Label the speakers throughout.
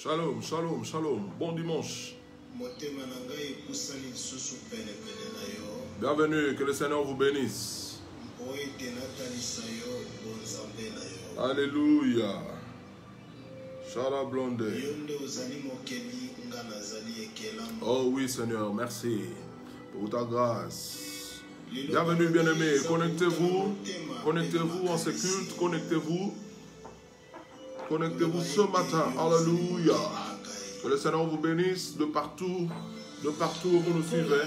Speaker 1: Shalom, shalom, shalom. Bon dimanche. Bienvenue, que le Seigneur vous bénisse. Alléluia. Shalom blonde. Oh oui Seigneur, merci pour ta grâce. Bienvenue bien-aimés, connectez-vous en ce culte, connectez-vous ce matin, alléluia. Que le Seigneur vous bénisse de partout où vous nous suivez.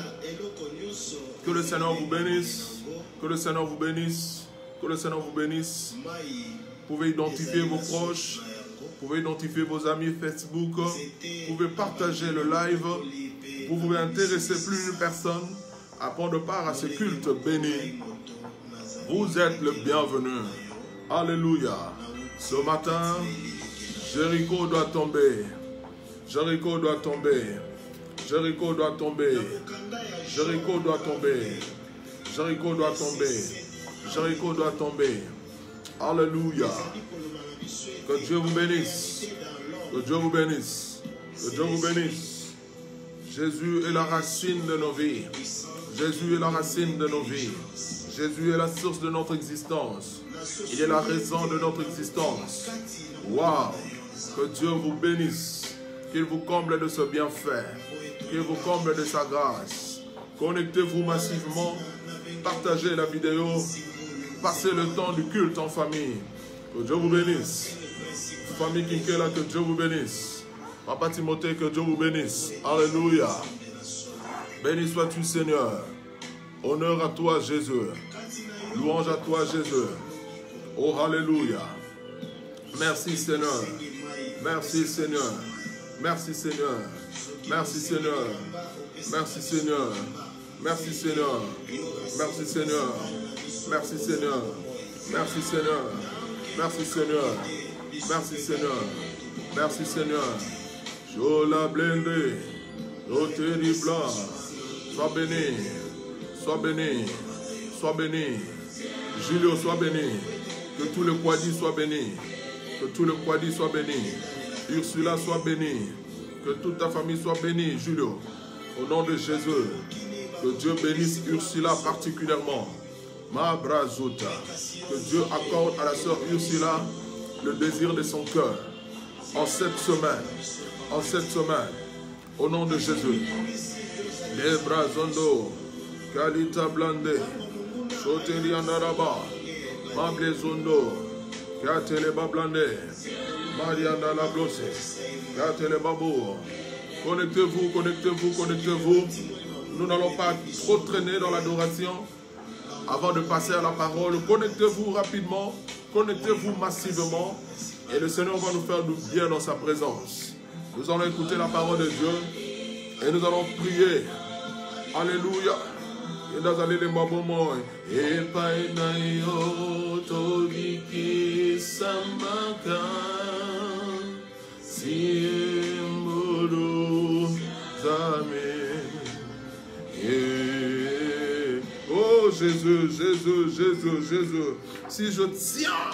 Speaker 1: Que le Seigneur vous bénisse, que le Seigneur vous bénisse, que le Seigneur vous bénisse. Vous pouvez identifier vos proches, vous pouvez identifier vos amis Facebook, vous pouvez partager le live, vous pouvez intéresser plus d'une personne à prendre part à ce culte béni. Vous êtes le bienvenu. Alléluia. Ce matin, Jéricho doit tomber. Jéricho doit tomber. Jéricho doit tomber. Jéricho doit tomber. Jéricho doit tomber. Jéricho doit tomber. Alléluia. Que Dieu vous bénisse. Que Dieu vous bénisse. Que Dieu vous bénisse. Jésus est la racine de nos vies. Jésus est la racine de nos vies. Jésus est la source de notre existence. Il est la raison de notre existence. Waouh! Que Dieu vous bénisse. Qu'il vous comble de ce bienfait. Qu'il vous comble de sa grâce. Connectez-vous massivement. Partagez la vidéo. Passez le temps du culte en famille. Que Dieu vous bénisse. Famille Kinkela, que Dieu vous bénisse. Papa Timothée, que Dieu vous bénisse. Alléluia. Béni sois-tu Seigneur. Honneur à toi Jésus. Louange à toi Jésus. Oh Alléluia. Merci Seigneur. Merci Seigneur. Merci Seigneur. Merci Seigneur. Merci Seigneur. Merci Seigneur. Merci Seigneur. Merci Seigneur. Merci Seigneur. Merci Seigneur. Merci Seigneur. Merci Seigneur. Jola blende. Roteri blanc. Sois béni. Sois béni. Sois béni. Julio, sois béni. Que tout le Kwadi soit béni. Que tout le Kwadi soit béni. Ursula soit béni. Que toute ta famille soit bénie, Julio. Au nom de Jésus. Que Dieu bénisse Ursula particulièrement. Ma brazota. Que Dieu accorde à la sœur Ursula le désir de son cœur. En cette semaine. En cette semaine. Au nom de Jésus. Les brazondo. Kalita blande. Choteli andaraba. Mablezondo. Katele bablande. Mariana la blose. Katele babou. Connectez-vous, connectez-vous, connectez-vous. Nous n'allons pas trop traîner dans l'adoration. Avant de passer à la parole, connectez-vous rapidement. Connectez-vous massivement. Et le Seigneur va nous faire du bien dans sa présence. Nous allons écouter la parole de Dieu. Et nous allons prier. Alléluia. Et dans les moments, et pas une qui samaka si oh Jésus, Jésus, Jésus, Jésus. Si je tiens,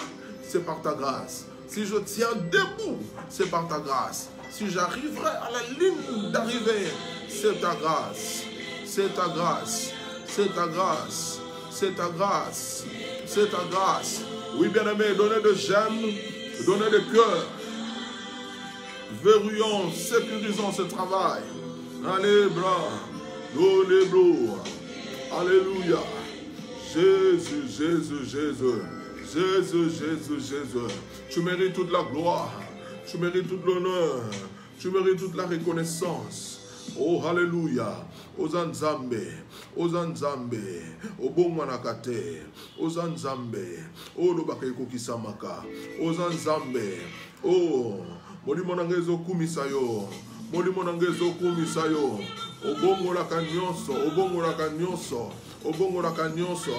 Speaker 1: c'est par ta grâce. Si je tiens debout, c'est par ta grâce. Si j'arriverai à la ligne d'arrivée, c'est ta grâce. C'est ta grâce. C'est ta grâce. C'est ta grâce. C'est ta grâce. Oui, bien-aimé, donnez de j'aime, donnez de cœur. Verrouillons, sécurisons ce travail. Allez, bras. Les bras. Alléluia. Jésus, Jésus, Jésus. Jésus, Jésus, Jésus. Tu mérites toute la gloire. Tu mérites tout l'honneur. Tu mérites toute la reconnaissance. Oh, Alléluia. Ozanzambe. Ozanzambe. Obongwanakate. Ozanzambe. Oh, Lobakeko Kisamaka. Ozanzambe. Oh, Molimonangezo Kumisayo. Molimonangezo Kumisayo. Obongolaka nyonso. Obongolaka nyonso. Obongolaka nyonso.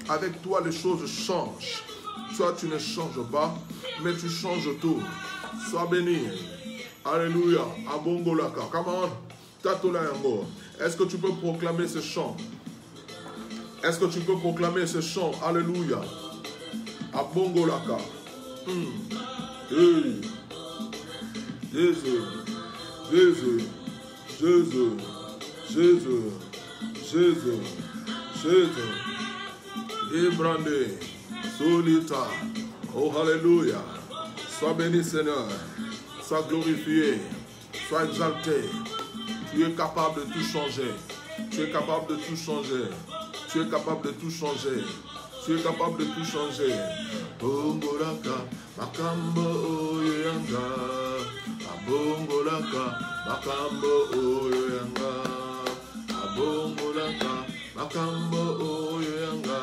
Speaker 1: Avec toi, les choses changent. Toi, tu ne changes pas, mais tu changes tout. Sois béni. Alléluia. Abongolaka. Come on. Est-ce que tu peux proclamer ce chant? Est-ce que tu peux proclamer ce chant? Alléluia. Abongolaka. Hey. Jésus, Jésus, Jésus, Jésus, Jésus, Jésus. Ibrandé, Solita. Oh, Alléluia. Sois béni, Seigneur. Sois glorifié. Sois exalté. Tu es capable de tout changer. Tu es capable de tout changer. Tu es capable de tout changer. Tu es capable de tout changer. Bongolaka, Makambo Oyanga. Abongolaka, Makambo Oyanga. Abongolaka, Makambo Oyanga.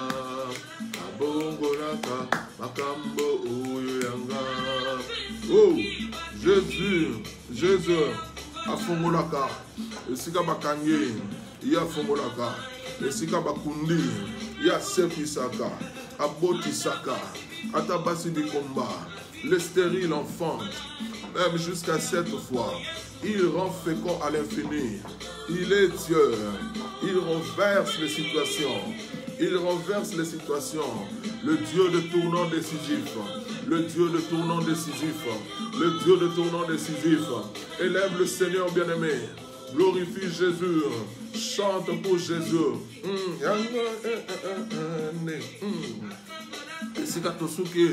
Speaker 1: Abongolaka, Makambo Oyanga. Oh, Jésus, Jésus, Afongolaka, Esika Bakange, Yafongolaka, Esika Bakundi, Yasepisaka, Abotisaka, Atabasi du combat, le stérile enfante, même jusqu'à 7 fois. Il rend fécond à l'infini. Il est Dieu. Il renverse les situations. Il renverse les situations. Le Dieu de tournant décisif. Le Dieu de tournant décisif. Le Dieu de tournant décisif. Élève le Seigneur bien-aimé. Glorifie Jésus. Chante pour Jésus. Esika tosuki.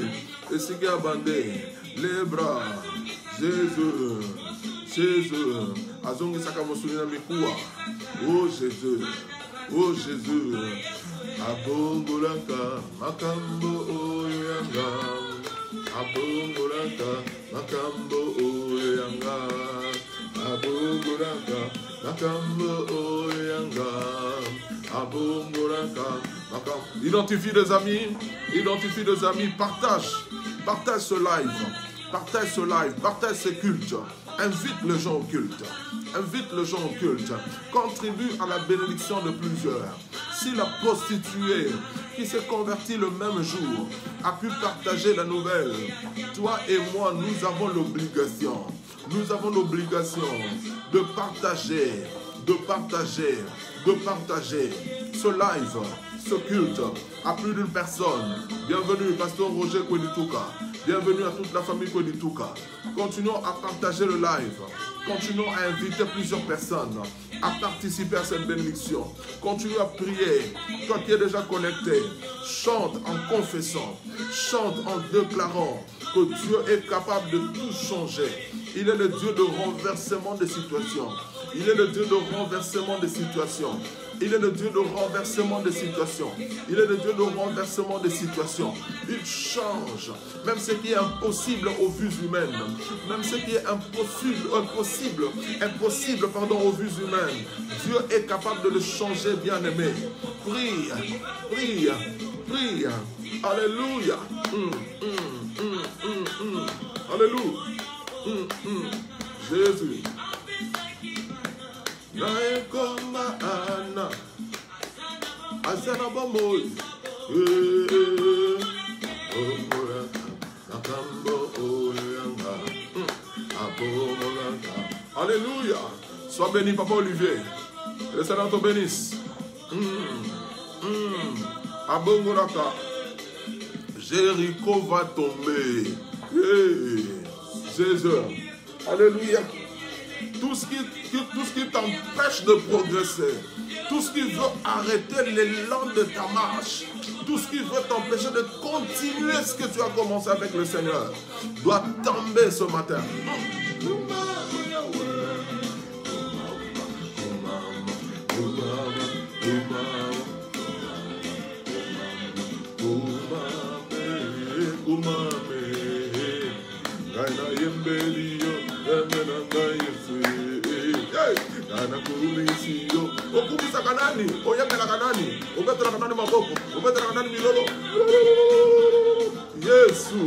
Speaker 1: Esika bandé. Les bras. Jésus. Jésus. Azongi sakamosulina mikua. Oh Jésus. Oh Jésus. Abongolaka makambo oyanga. Abongolaka makambo oyanga. Abongolaka makambo oyanga. Abongolaka makambo. Identifie des amis. Identifie des amis. Partage. Partage ce live. Partage ce live. Partage ce cultes. Invite les gens au culte. Invite les gens au culte. Contribue à la bénédiction de plusieurs. Si la prostituée qui s'est convertie le même jour a pu partager la nouvelle, toi et moi, nous avons l'obligation. Nous avons l'obligation de partager, de partager, de partager ce live, ce culte à plus d'une personne. Bienvenue, Pasteur Roger Koueditouka. Bienvenue à toute la famille Koueditouka. Continuons à partager le live. Continuons à inviter plusieurs personnes à participer à cette bénédiction. Continue à prier. Toi qui es déjà connecté, chante en confessant, chante en déclarant que Dieu est capable de tout changer. Il est le Dieu de renversement des situations. Il est le Dieu de renversement des situations. Il est le Dieu de renversement des situations. Il est le Dieu de renversement des situations. Il change. Même ce qui est impossible aux vues humaines. Même ce qui est impossible aux vues humaines. Dieu est capable de le changer, bien-aimé. Prie, prie, prie. Alléluia. Alléluia. Jésus. Naekoma ana Asana Bamoy Alléluia. Sois béni, Papa Olivier. Le Seigneur te bénisse. Abongoraka. Jéricho va tomber. Jésus. Alléluia. Tout ce qui t'empêche de progresser, tout ce qui veut arrêter l'élan de ta marche, tout ce qui veut t'empêcher de continuer ce que tu as commencé avec le Seigneur, doit tomber ce matin. Okubisa kanani, oyemela kanani, obetela kanani maboko, obetela kanani milolo. Yesu.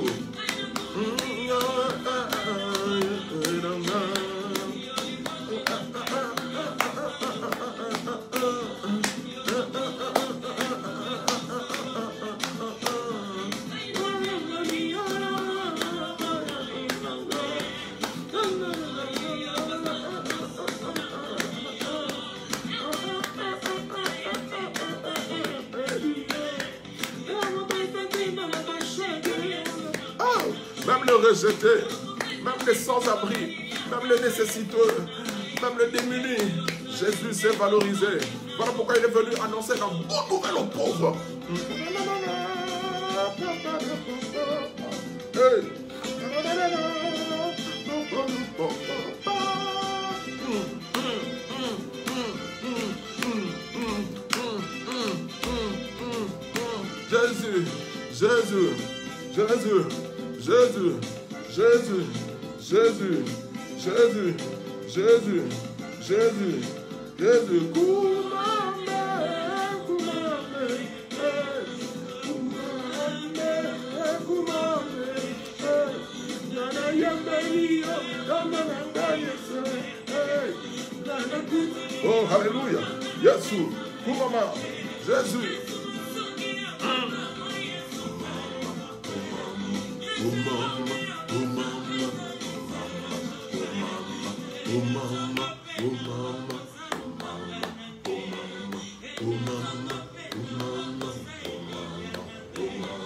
Speaker 1: Même les rejetés, même les sans-abri, même les nécessiteux, même les démunis. Jésus s'est valorisé. Voilà pourquoi il est venu annoncer la bonne nouvelle aux pauvres. Hey. Jésus, Jésus, Jésus, Jésus, Jésus, Jésus, Jésus, Jésus, Jésus, Jésus. Oh, alléluia. Jésus, Koumama, Jésus.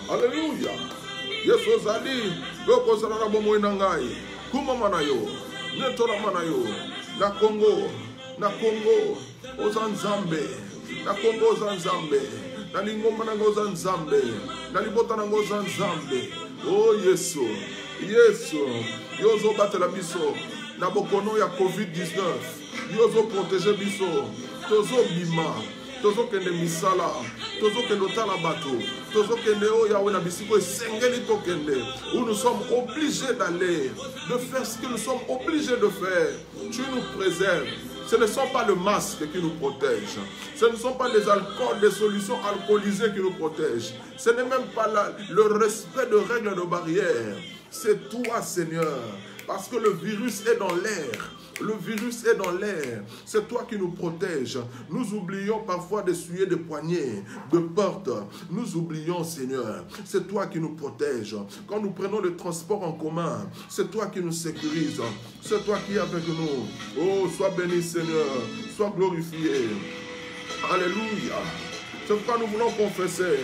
Speaker 1: Alléluia. Yesu zali loko sana bomo inangai. Kumama na yo. Netora manayo. Na Congo. Na Congo. Ozanzambe. Na Congo Ozanzambe. Na lingoma na Ozanzambe. Na libota na Ozanzambe. Oh Yesu. Yesu. Yozo batela biso. Na bokono ya COVID-19. Yozo protéger biso. Tozo bima. Tozo kende misala. Tozo kende tala bato. Tozo kende o yawe na bisiko esengeli to kende. Où nous sommes obligés d'aller. De faire ce que nous sommes obligés de faire. Tu nous préserves. Ce ne sont pas le masque qui nous protège. Ce ne sont pas les alcools, les solutions alcoolisées qui nous protègent. Ce n'est même pas le respect de règles de barrières. C'est toi, Seigneur. Parce que le virus est dans l'air. Le virus est dans l'air. C'est toi qui nous protèges. Nous oublions parfois d'essuyer des poignées, de portes. Nous oublions, Seigneur. C'est toi qui nous protèges. Quand nous prenons le transport en commun, c'est toi qui nous sécurises. C'est toi qui es avec nous. Oh, sois béni, Seigneur. Sois glorifié. Alléluia. C'est pourquoi nous voulons confesser.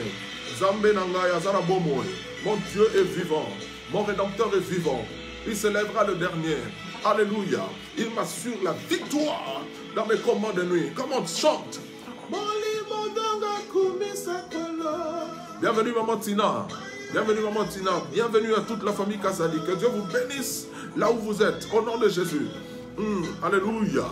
Speaker 1: Zambé Nangaya Zarabomoy. Mon Dieu est vivant. Mon Rédempteur est vivant. Il se lèvera le dernier. Alléluia. Il m'assure la victoire dans mes combats de nuit. Comment on chante. Bienvenue Maman Tina. Bienvenue Maman Tina. Bienvenue à toute la famille Kazali. Que Dieu vous bénisse là où vous êtes. Au nom de Jésus. Alléluia.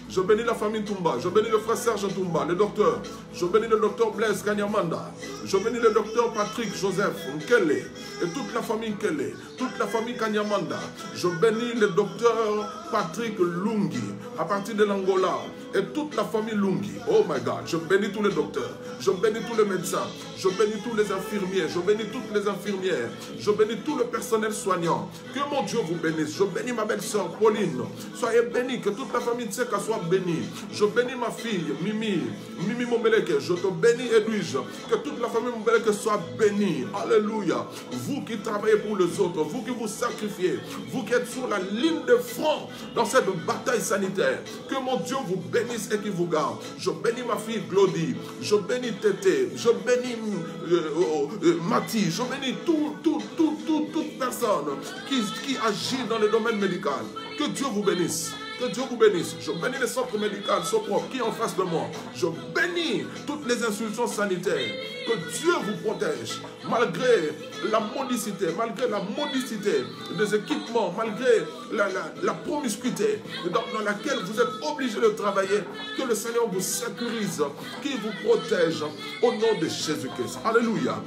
Speaker 1: Je bénis la famille Toumba, je bénis le frère Serge Toumba, le docteur, je bénis le docteur Blaise Kanyamanda, je bénis le docteur Patrick Joseph Nkele et toute la famille Nkele, toute la famille Kanyamanda. Je bénis le docteur Patrick Lungi à partir de l'Angola et toute la famille Lungi. Oh my God, je bénis tous les docteurs, je bénis tous les médecins, je bénis tous les infirmiers, je bénis toutes les infirmières, je bénis tout le personnel soignant. Que mon Dieu vous bénisse. Je bénis ma belle-sœur Pauline. Soyez bénis, que toute la famille Tseka soit bénie. Je bénis ma fille Mimi, Mimi Momeleke. Je te bénis Edwige. Que toute la famille Momeleke soit bénie. Alléluia. Vous qui travaillez pour les autres, vous qui vous sacrifiez, vous qui êtes sur la ligne de front dans cette bataille sanitaire, que mon Dieu vous bénisse et qu'il vous garde. Je bénis ma fille Glody. Je bénis Tété. Je bénis Mati. Je bénis toute personne qui agit dans le domaine médical. Que Dieu vous bénisse. Que Dieu vous bénisse. Je bénis les centres médicaux, Sopro, qui est en face de moi. Je bénis toutes les institutions sanitaires. Que Dieu vous protège. Malgré la modicité, des équipements, malgré la promiscuité dans laquelle vous êtes obligés de travailler, que le Seigneur vous sécurise, qu'il vous protège au nom de Jésus-Christ. Alléluia.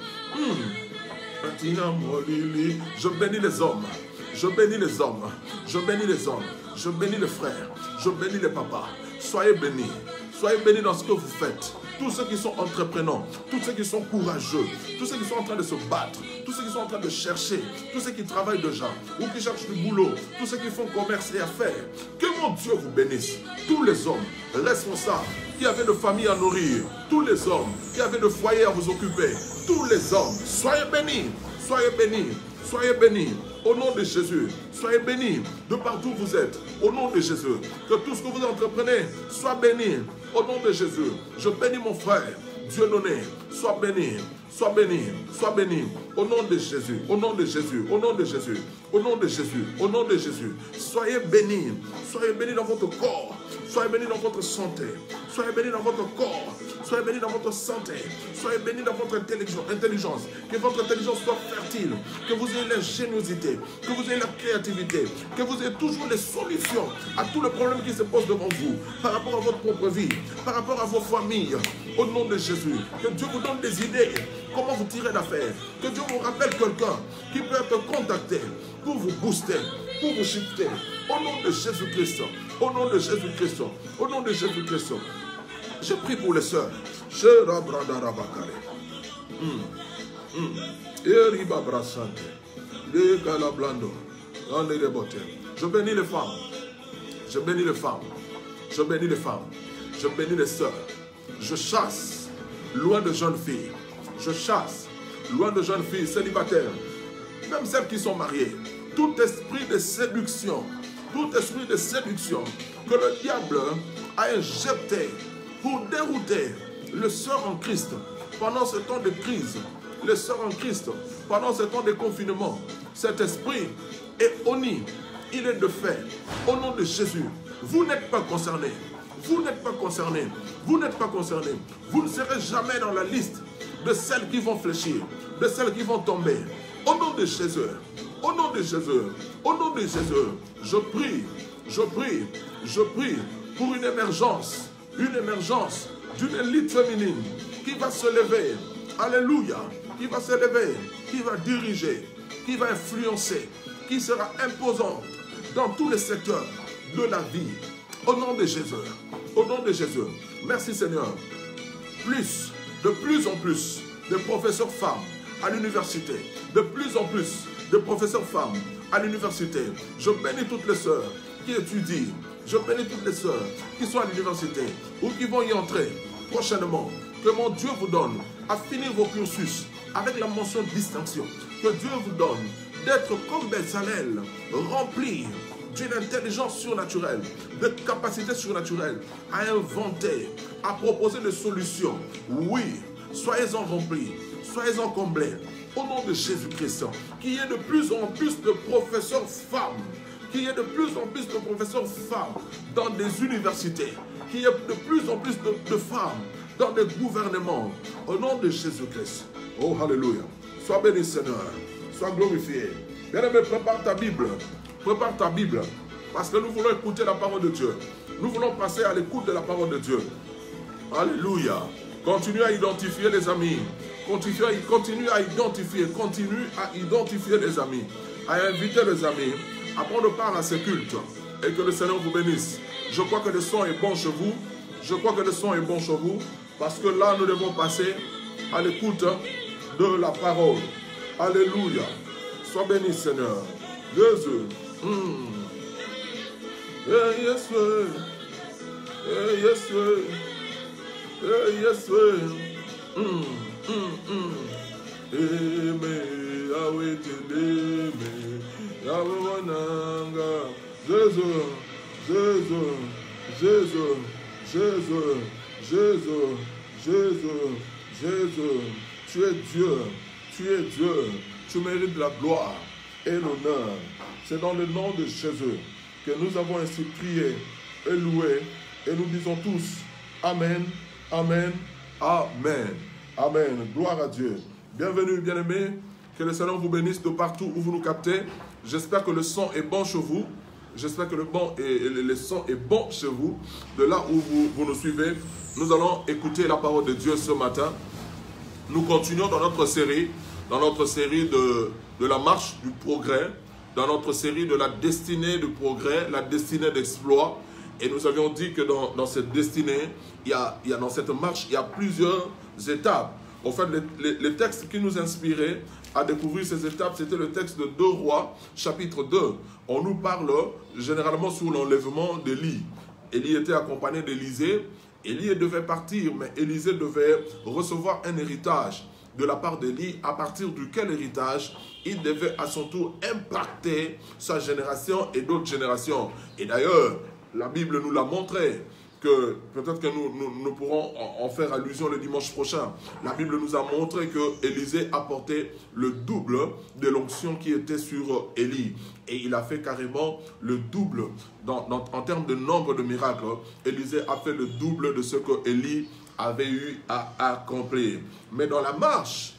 Speaker 1: Je bénis les hommes. Je bénis les hommes. Je bénis les hommes. Je bénis les frères. Je bénis les papas. Soyez bénis. Soyez bénis dans ce que vous faites. Tous ceux qui sont entreprenants, tous ceux qui sont courageux, tous ceux qui sont en train de se battre, tous ceux qui sont en train de chercher, tous ceux qui travaillent déjà ou qui cherchent du boulot, tous ceux qui font commerce et affaires. Que mon Dieu vous bénisse. Tous les hommes responsables qui avaient de famille à nourrir, tous les hommes qui avaient de foyer à vous occuper, tous les hommes, soyez bénis, soyez bénis, soyez bénis. Au nom de Jésus, soyez bénis de partout où vous êtes. Au nom de Jésus, que tout ce que vous entreprenez soit béni. Au nom de Jésus, je bénis mon frère, Dieu donné, sois béni. Sois béni, sois béni. Au nom de Jésus, au nom de Jésus, au nom de Jésus, au nom de Jésus, au nom de Jésus. Soyez bénis dans votre corps. Soyez bénis dans votre santé. Soyez bénis dans votre corps. Soyez bénis dans votre santé. Soyez bénis dans votre intelligence. Que votre intelligence soit fertile. Que vous ayez l'ingéniosité. Que vous ayez la créativité. Que vous ayez toujours les solutions à tous les problèmes qui se posent devant vous. Par rapport à votre propre vie. Par rapport à vos familles. Au nom de Jésus. Que Dieu vous donne des idées. Comment vous tirer d'affaire. Que Dieu vous rappelle quelqu'un qui peut être contacté pour vous booster. Pour vous shifter. Au nom de Jésus-Christ. Au nom de Jésus-Christ. Au nom de Jésus-Christ. Je prie pour les sœurs. Je bénis les femmes. Je bénis les femmes. Je bénis les femmes. Je bénis les sœurs. Je chasse loin de jeunes filles. Je chasse loin de jeunes filles célibataires. Même celles qui sont mariées. Tout esprit de séduction. Tout esprit de séduction que le diable a injecté pour dérouter les sœurs en Christ pendant ce temps de crise, les sœurs en Christ pendant ce temps de confinement. Cet esprit est honni, il est de fait. Au nom de Jésus, vous n'êtes pas concernés. Vous n'êtes pas concernés. Vous n'êtes pas concernés. Vous ne serez jamais dans la liste de celles qui vont fléchir, de celles qui vont tomber. Au nom de Jésus, au nom de Jésus, au nom de Jésus, je prie pour une émergence d'une élite féminine qui va se lever, alléluia, qui va se lever, qui va diriger, qui va influencer, qui sera imposante dans tous les secteurs de la vie. Au nom de Jésus, au nom de Jésus, merci Seigneur. De plus en plus de professeurs femmes à l'université, de plus en plus de professeurs femmes à l'université. Je bénis toutes les sœurs qui étudient. Je bénis toutes les sœurs qui sont à l'université ou qui vont y entrer prochainement. Que mon Dieu vous donne à finir vos cursus avec la mention distinction. Que Dieu vous donne d'être comme Bezalel, rempli d'une intelligence surnaturelle, de capacités surnaturelles à inventer, à proposer des solutions. Oui, soyez-en remplis, soyez-en comblés. Au nom de Jésus-Christ, qu'il y ait de plus en plus de professeurs femmes, qu'il y ait de plus en plus de professeurs femmes dans des universités, qu'il y ait de plus en plus de femmes dans des gouvernements. Au nom de Jésus-Christ. Oh, alléluia. Sois béni, Seigneur. Sois glorifié. Bien-aimé, prépare ta Bible. Prépare ta Bible. Parce que nous voulons écouter la parole de Dieu. Nous voulons passer à l'écoute de la parole de Dieu. Alléluia. Continue à identifier les amis. Continue à identifier les amis. À inviter les amis. À prendre part à ces cultes. Et que le Seigneur vous bénisse. Je crois que le son est bon chez vous. Je crois que le son est bon chez vous. Parce que là, nous devons passer à l'écoute de la parole. Alléluia. Sois béni, Seigneur. Jésus. Hey, yes, sir. Hey, yes, sir. Hey, yes, sir. Amen. Yahweh te Yahweh nanga. Jésus. Jésus. Jésus. Jésus. Jésus. Jésus. Jésus. Tu es Dieu. Tu es Dieu. Tu mérites la gloire et l'honneur. C'est dans le nom de Jésus que nous avons ainsi prié et loué. Et nous disons tous Amen, Amen, Amen. Amen. Gloire à Dieu. Bienvenue, bien-aimés. Que le Seigneur vous bénisse de partout où vous nous captez. J'espère que le son est bon chez vous. J'espère que le son est bon chez vous. De là où vous nous suivez, nous allons écouter la parole de Dieu ce matin. Nous continuons dans notre série de la marche du progrès, dans notre série de la destinée du progrès, la destinée d'exploit. Et nous avions dit que dans cette destinée, dans cette marche, il y a plusieurs étapes. En fait, les textes qui nous inspiraient à découvrir ces étapes, c'était le texte de 2 Rois, chapitre 2. On nous parle généralement sur l'enlèvement d'Élie. Élie était accompagné d'Élisée. Élie devait partir, mais Élisée devait recevoir un héritage de la part d'Élie, à partir duquel héritage il devait à son tour impacter sa génération et d'autres générations. Et d'ailleurs, la Bible nous l'a montré. que peut-être que nous pourrons en faire allusion le dimanche prochain. La Bible nous a montré que Élisée apportait le double de l'onction qui était sur Élie. Et il a fait carrément le double en termes de nombre de miracles. Élisée a fait le double de ce que Élie avait eu à accomplir. Mais dans la marche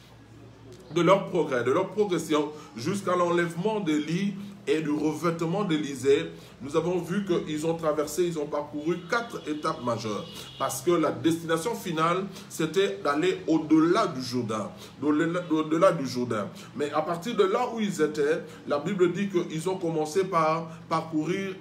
Speaker 1: de leur progrès, de leur progression, jusqu'à l'enlèvement d'Élie et du revêtement d'Élisée, nous avons vu qu'ils ont traversé, ils ont parcouru 4 étapes majeures. Parce que la destination finale, c'était d'aller au-delà du Jourdain. Au-delà du Jourdain. Mais à partir de là où ils étaient, la Bible dit qu'ils ont commencé par parcourir,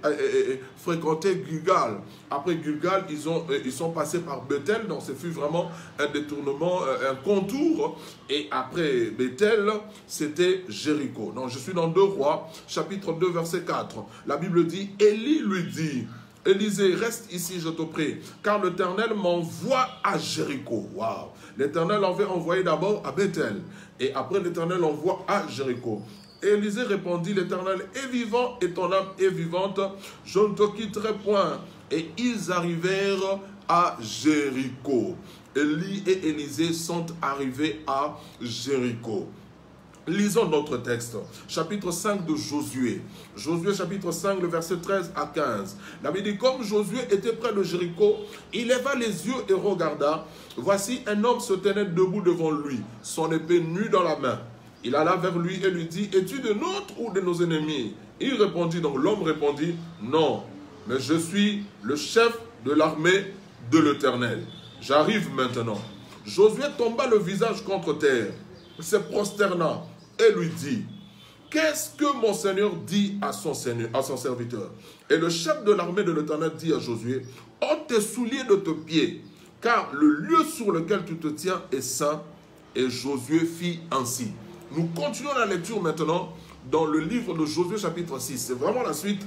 Speaker 1: fréquenter Gilgal. Après Gilgal, ils sont passés par Bethel. Donc ce fut vraiment un détournement, un contour. Et après Bethel, c'était Jéricho. Donc je suis dans 2 Rois, chapitre 2, verset 4. La Bible dit, Élie lui dit, Élisée, reste ici, je te prie, car l'Éternel m'envoie à Jéricho. Waouh! L'Éternel avait envoyé d'abord à Bethel, et après l'Éternel envoie à Jéricho. Élisée répondit, l'Éternel est vivant et ton âme est vivante, je ne te quitterai point. Et ils arrivèrent à Jéricho. Élie et Élisée sont arrivés à Jéricho. Lisons notre texte, chapitre 5 de Josué. Josué chapitre 5, le verset 13 à 15. La Bible dit, comme Josué était près de Jéricho, il leva les yeux et regarda. Voici un homme se tenait debout devant lui, son épée nue dans la main. Il alla vers lui et lui dit, es-tu de nôtres ou de nos ennemis? Il répondit, donc l'homme répondit, non, mais je suis le chef de l'armée de l'Éternel. J'arrive maintenant. Josué tomba le visage contre terre, se prosterna et lui dit, qu'est-ce que mon Seigneur dit à son serviteur? Et le chef de l'armée de l'Éternel dit à Josué, ôte tes souliers de tes pieds, car le lieu sur lequel tu te tiens est saint. Et Josué fit ainsi. Nous continuons la lecture maintenant dans le livre de Josué chapitre 6. C'est vraiment la suite.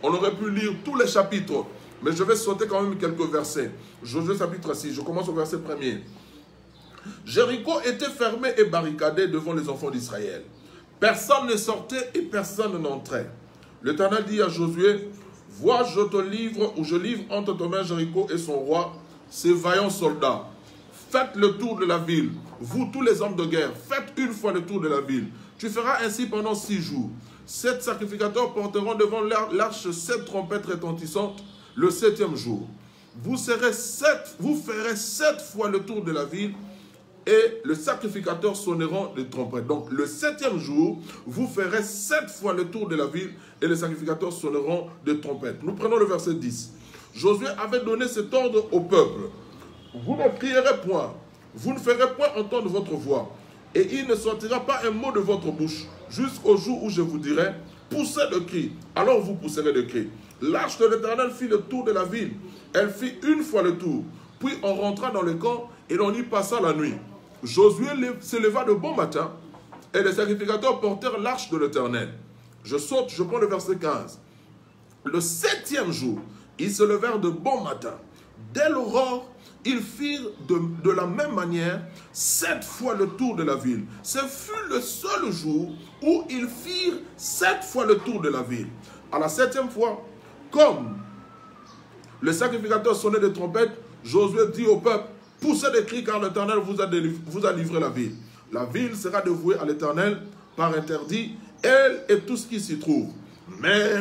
Speaker 1: On aurait pu lire tous les chapitres, mais je vais sauter quand même quelques versets. Josué chapitre 6, je commence au verset 1er. Jéricho était fermé et barricadé devant les enfants d'Israël. Personne ne sortait et personne n'entrait. L'Éternel dit à Josué, vois, je te livre, ou je livre entre tes mains Jéricho et son roi, ses vaillants soldats. Faites le tour de la ville. Vous, tous les hommes de guerre, faites une fois le tour de la ville. Tu feras ainsi pendant 6 jours. 7 sacrificateurs porteront devant l'arche 7 trompettes retentissantes le 7e jour. Vous ferez 7 fois le tour de la ville et le sacrificateur sonneront les trompettes. Donc le 7e jour, vous ferez 7 fois le tour de la ville et les sacrificateurs sonneront des trompettes. Nous prenons le verset 10. Josué avait donné cet ordre au peuple. Vous ne crierez point, vous ne ferez point entendre votre voix, et il ne sortira pas un mot de votre bouche, jusqu'au jour où je vous dirai, poussez de cris, alors vous pousserez de cris. L'arche de l'Éternel fit le tour de la ville, elle fit une fois le tour, puis on rentra dans le camp, et l'on y passa la nuit. Josué se leva de bon matin, et les sacrificateurs portèrent l'arche de l'Éternel. Je saute, je prends le verset 15. Le 7e jour, ils se levèrent de bon matin. Dès l'aurore, ils firent de la même manière 7 fois le tour de la ville. Ce fut le seul jour où ils firent 7 fois le tour de la ville. À la 7e fois, comme le sacrificateur sonnait des trompettes, Josué dit au peuple, poussez des cris car l'Éternel vous a livré la ville. La ville sera dévouée à l'Éternel par interdit, elle et tout ce qui s'y trouve. Mais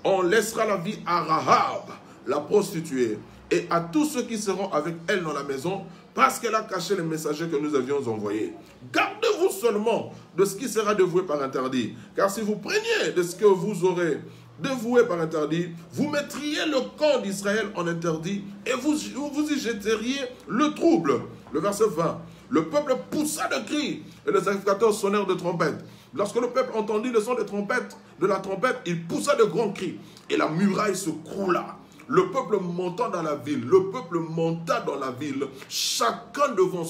Speaker 1: on laissera la vie à Rahab, la prostituée, et à tous ceux qui seront avec elle dans la maison, parce qu'elle a caché les messagers que nous avions envoyés. Gardez-vous seulement de ce qui sera dévoué par interdit, car si vous preniez de ce que vous aurez dévoué par interdit, vous mettriez le camp d'Israël en interdit, et vous y jetteriez le trouble. Le verset 20. Le peuple poussa de cris, et les sacrificateurs sonnèrent de trompettes. Lorsque le peuple entendit le son de la trompette, il poussa de grands cris, et la muraille se croula. Le peuple monta dans la ville, chacun devant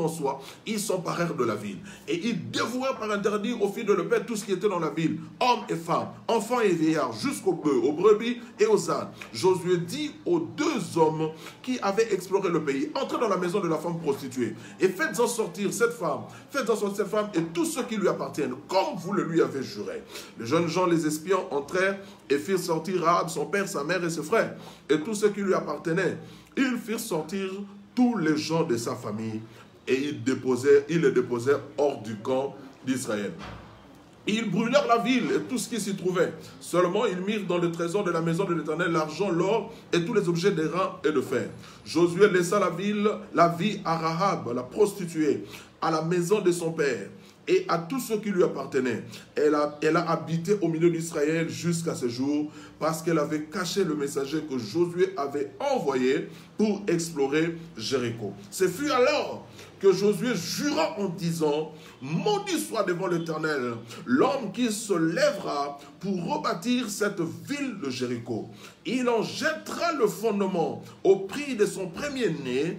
Speaker 1: soi, ils s'emparèrent de la ville. Et ils dévouèrent par interdit aux filles de leur père tout ce qui était dans la ville, hommes et femmes, enfants et vieillards, jusqu'aux bœufs, aux brebis et aux ânes. Josué dit aux 2 hommes qui avaient exploré le pays, entrez dans la maison de la femme prostituée, et faites-en sortir cette femme et tous ceux qui lui appartiennent, comme vous le lui avez juré. Les jeunes gens, les espions, entrèrent et firent sortir Rahab, son père, sa mère et ses frères, et tous ceux qui lui appartenaient. Ils firent sortir tous les gens de sa famille, et ils les déposèrent hors du camp d'Israël. Ils brûlèrent la ville et tout ce qui s'y trouvait. Seulement, ils mirent dans le trésor de la maison de l'Éternel l'argent, l'or et tous les objets d'airain et de fer. Josué laissa la vie à Rahab, la prostituée, à la maison de son père et à tous ceux qui lui appartenaient. Elle a habité au milieu d'Israël jusqu'à ce jour parce qu'elle avait caché le messager que Josué avait envoyé pour explorer Jéricho. Ce fut alors que Josué jura en disant: maudit soit devant l'Éternel l'homme qui se lèvera pour rebâtir cette ville de Jéricho. Il en jettera le fondement au prix de son premier-né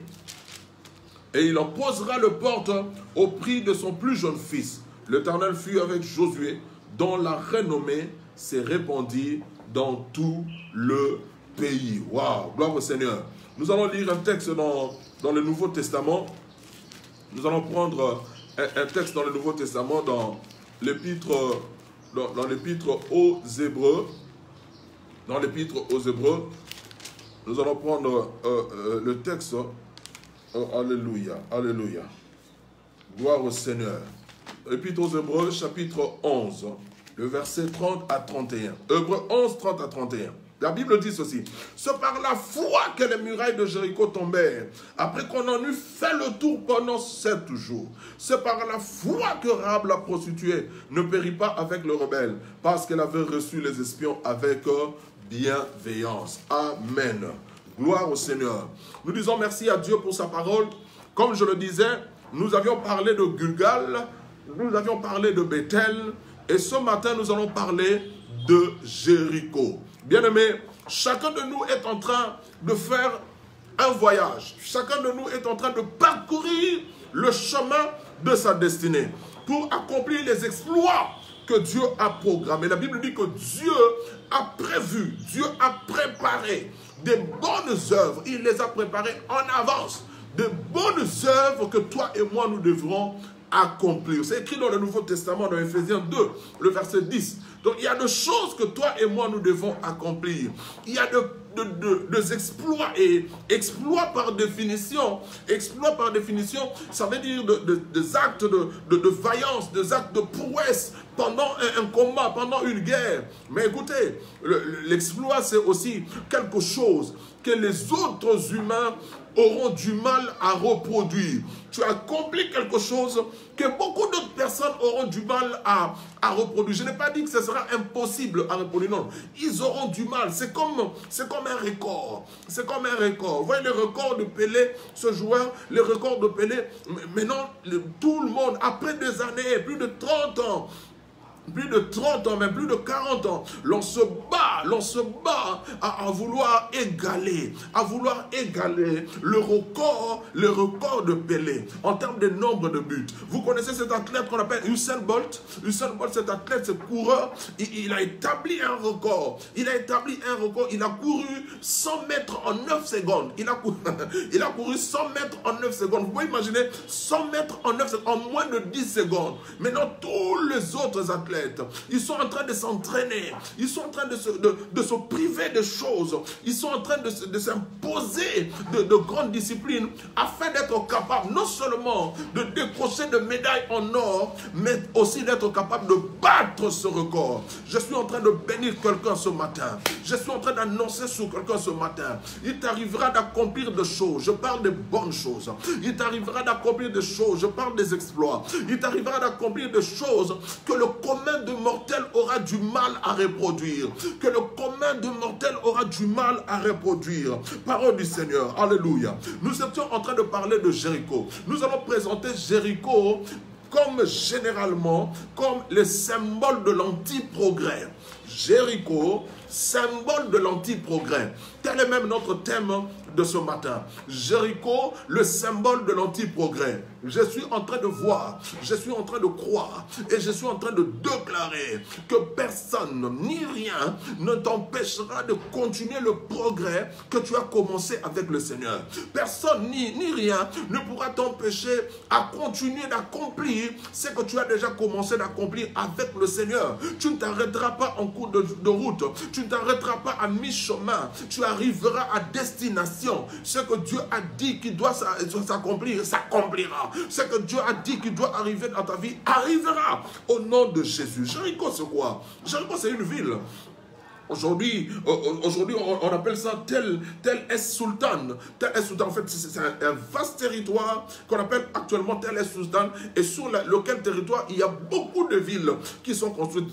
Speaker 1: et il en posera le porte au prix de son plus jeune fils. L'Éternel fut avec Josué, dont la renommée s'est répandue dans tout le pays. Waouh, gloire au Seigneur. Nous allons lire un texte dans le Nouveau Testament. Nous allons prendre un texte dans le Nouveau Testament, dans l'épître aux Hébreux. Dans l'épître aux Hébreux, nous allons prendre le texte. Alléluia, alléluia. Gloire au Seigneur. L'épître aux Hébreux, chapitre 11, le verset 30 à 31. Hébreux 11, 30 à 31. La Bible dit ceci: c'est par la foi que les murailles de Jéricho tombèrent, après qu'on en eut fait le tour pendant 7 jours. C'est par la foi que Rahab la prostituée ne périt pas avec le rebelle, parce qu'elle avait reçu les espions avec bienveillance. Amen. Gloire au Seigneur. Nous disons merci à Dieu pour sa parole. Comme je le disais, nous avions parlé de Gilgal, nous avions parlé de Bethel, et ce matin nous allons parler de Jéricho. Bien-aimés, chacun de nous est en train de faire un voyage. Chacun de nous est en train de parcourir le chemin de sa destinée pour accomplir les exploits que Dieu a programmés. La Bible dit que Dieu a prévu, Dieu a préparé des bonnes œuvres. Il les a préparées en avance. De bonnes œuvres que toi et moi nous devrons accomplir. C'est écrit dans le Nouveau Testament, dans Ephésiens 2, le verset 10. Donc il y a des choses que toi et moi nous devons accomplir. Il y a des exploits, et exploits par définition, ça veut dire des actes de vaillance, des actes de prouesse pendant un combat, pendant une guerre. Mais écoutez, l'exploit c'est aussi quelque chose que les autres humains auront du mal à reproduire. Tu accomplis quelque chose que beaucoup d'autres personnes auront du mal à reproduire. Je n'ai pas dit que ce sera impossible à reproduire, non. Ils auront du mal. C'est comme un record. C'est comme un record. Vous voyez le record de Pelé, ce joueur, le record de Pelé. Maintenant, tout le monde, après des années, plus de 30 ans, plus de 30 ans, même plus de 40 ans, l'on se bat à vouloir égaler le record de Pelé en termes de nombre de buts. Vous connaissez cet athlète qu'on appelle Usain Bolt? Usain Bolt, cet athlète, ce coureur, il a établi un record. Il a couru 100 mètres en 9 secondes. Il a couru 100 mètres en 9 secondes. Vous pouvez imaginer 100 mètres en 9 secondes, en moins de 10 secondes. Maintenant, tous les autres athlètes, ils sont en train de s'entraîner, ils sont en train de se priver de choses, ils sont en train de s'imposer de grandes disciplines afin d'être capables non seulement de décrocher de médailles en or, mais aussi d'être capable de battre ce record. Je suis en train de bénir quelqu'un ce matin, je suis en train d'annoncer sur quelqu'un ce matin, il t'arrivera d'accomplir des choses, je parle des bonnes choses, il t'arrivera d'accomplir des choses, je parle des exploits, il t'arrivera d'accomplir des choses que le commun de mortels aura du mal à reproduire. Que le commun de mortels aura du mal à reproduire. Parole du Seigneur. Alléluia. Nous étions en train de parler de Jéricho. Nous allons présenter Jéricho comme généralement, comme le symbole de l'anti-progrès. Jéricho, symbole de l'anti-progrès. Tel est même notre thème de ce matin. Jéricho, le symbole de l'anti-progrès. Je suis en train de voir, je suis en train de croire et je suis en train de déclarer que personne ni rien ne t'empêchera de continuer le progrès que tu as commencé avec le Seigneur. Personne ni rien ne pourra t'empêcher à continuer d'accomplir ce que tu as déjà commencé d'accomplir avec le Seigneur. Tu ne t'arrêteras pas en cours de route, tu ne t'arrêteras pas à mi-chemin, tu arriveras à destination. Ce que Dieu a dit qui doit s'accomplir, s'accomplira. Ce que Dieu a dit qui doit arriver dans ta vie, arrivera au nom de Jésus. Jéricho, c'est quoi? Jéricho, c'est une ville. Aujourd'hui, on appelle ça tel est Sultan. Tel est Sultan. En fait, c'est un vaste territoire qu'on appelle actuellement tel est Sultan, et sur lequel territoire il y a beaucoup de villes qui sont construites.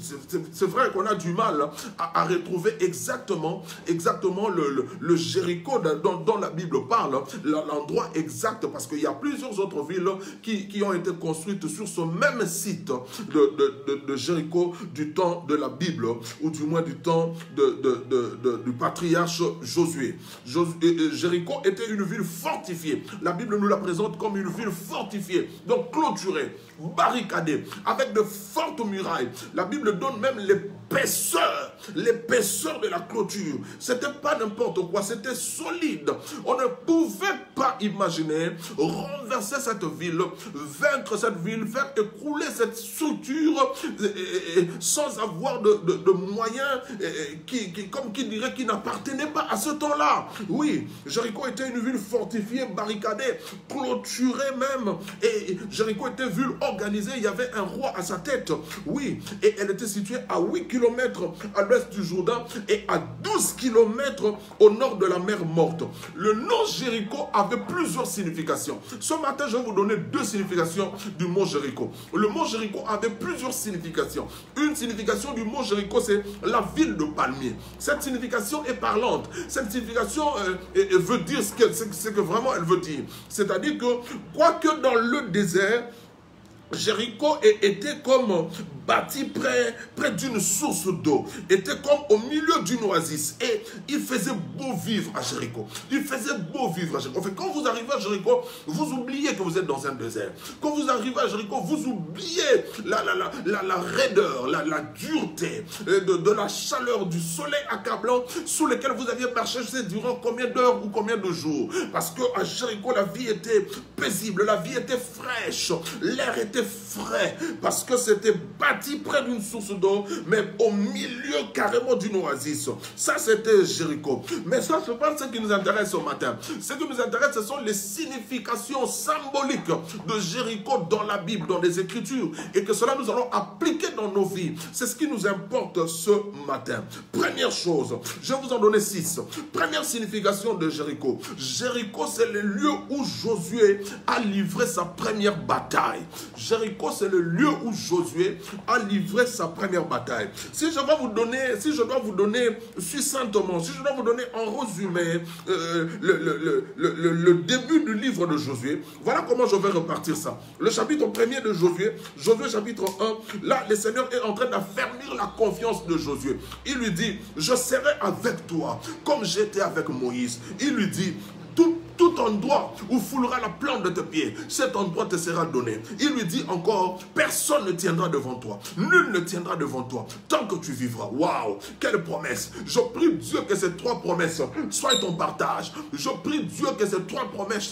Speaker 1: C'est vrai qu'on a du mal à retrouver exactement le Jéricho dont la Bible parle, l'endroit exact, parce qu'il y a plusieurs autres villes qui ont été construites sur ce même site de Jéricho du temps de la Bible, ou du moins du temps du patriarche Josué. Jéricho était une ville fortifiée. La Bible nous la présente comme une ville fortifiée, donc clôturée, barricadée, avec de fortes murailles. La Bible donne même l'épaisseur de la clôture. C'était pas n'importe quoi, c'était solide. On ne pouvait pas imaginer renverser cette ville, vaincre cette ville, faire écrouler cette structure sans avoir de moyens comme qui dirait qu'il n'appartenait pas à ce temps-là. Oui, Jéricho était une ville fortifiée, barricadée, clôturée même. Et Jéricho était une ville organisée, il y avait un roi à sa tête. Oui, et elle était située à 8 km à l'ouest du Jourdain et à 12 km au nord de la mer Morte. Le nom Jéricho avait plusieurs significations. Ce matin, je vais vous donner deux significations du mot Jéricho. Le mot Jéricho avait plusieurs significations. Une signification du mot Jéricho, c'est la ville de palmier. Cette signification est parlante. Cette signification veut dire ce que vraiment elle veut dire. C'est-à-dire que, quoique dans le désert, Jéricho était comme bâti près d'une source d'eau, était comme au milieu d'une oasis, et il faisait beau vivre à Jéricho. Il faisait beau vivre à Jéricho. En fait, quand vous arrivez à Jéricho, vous oubliez que vous êtes dans un désert. Quand vous arrivez à Jéricho, vous oubliez la raideur, la dureté de la chaleur du soleil accablant sous lequel vous aviez marché, je sais durant combien d'heures ou combien de jours. Parce qu'à Jéricho, la vie était paisible, la vie était fraîche, l'air était frais, parce que c'était bâti près d'une source d'eau, mais au milieu carrément d'une oasis. Ça, c'était Jéricho. Mais ça, c'est pas ce qui nous intéresse ce matin. Ce qui nous intéresse, ce sont les significations symboliques de Jéricho dans la Bible, dans les Écritures, et que cela nous allons appliquer dans nos vies. C'est ce qui nous importe ce matin. Première chose, je vais vous en donner 6. Première signification de Jéricho. Jéricho, c'est le lieu où Josué a livré sa première bataille. Jéricho, c'est le lieu où Josué a livré sa première bataille. Si je dois vous donner succinctement, si je dois vous donner en résumé le début du livre de Josué, voilà comment je vais repartir ça. Le chapitre 1er de Josué, Josué chapitre 1, là le Seigneur est en train d'affermir la confiance de Josué. Il lui dit, je serai avec toi comme j'étais avec Moïse. Il lui dit, tout endroit où foulera la plante de tes pieds, cet endroit te sera donné. Il lui dit encore, personne ne tiendra devant toi. Nul ne tiendra devant toi tant que tu vivras. Waouh, quelle promesse. Je prie Dieu que ces trois promesses soient ton partage. Je prie Dieu que ces trois promesses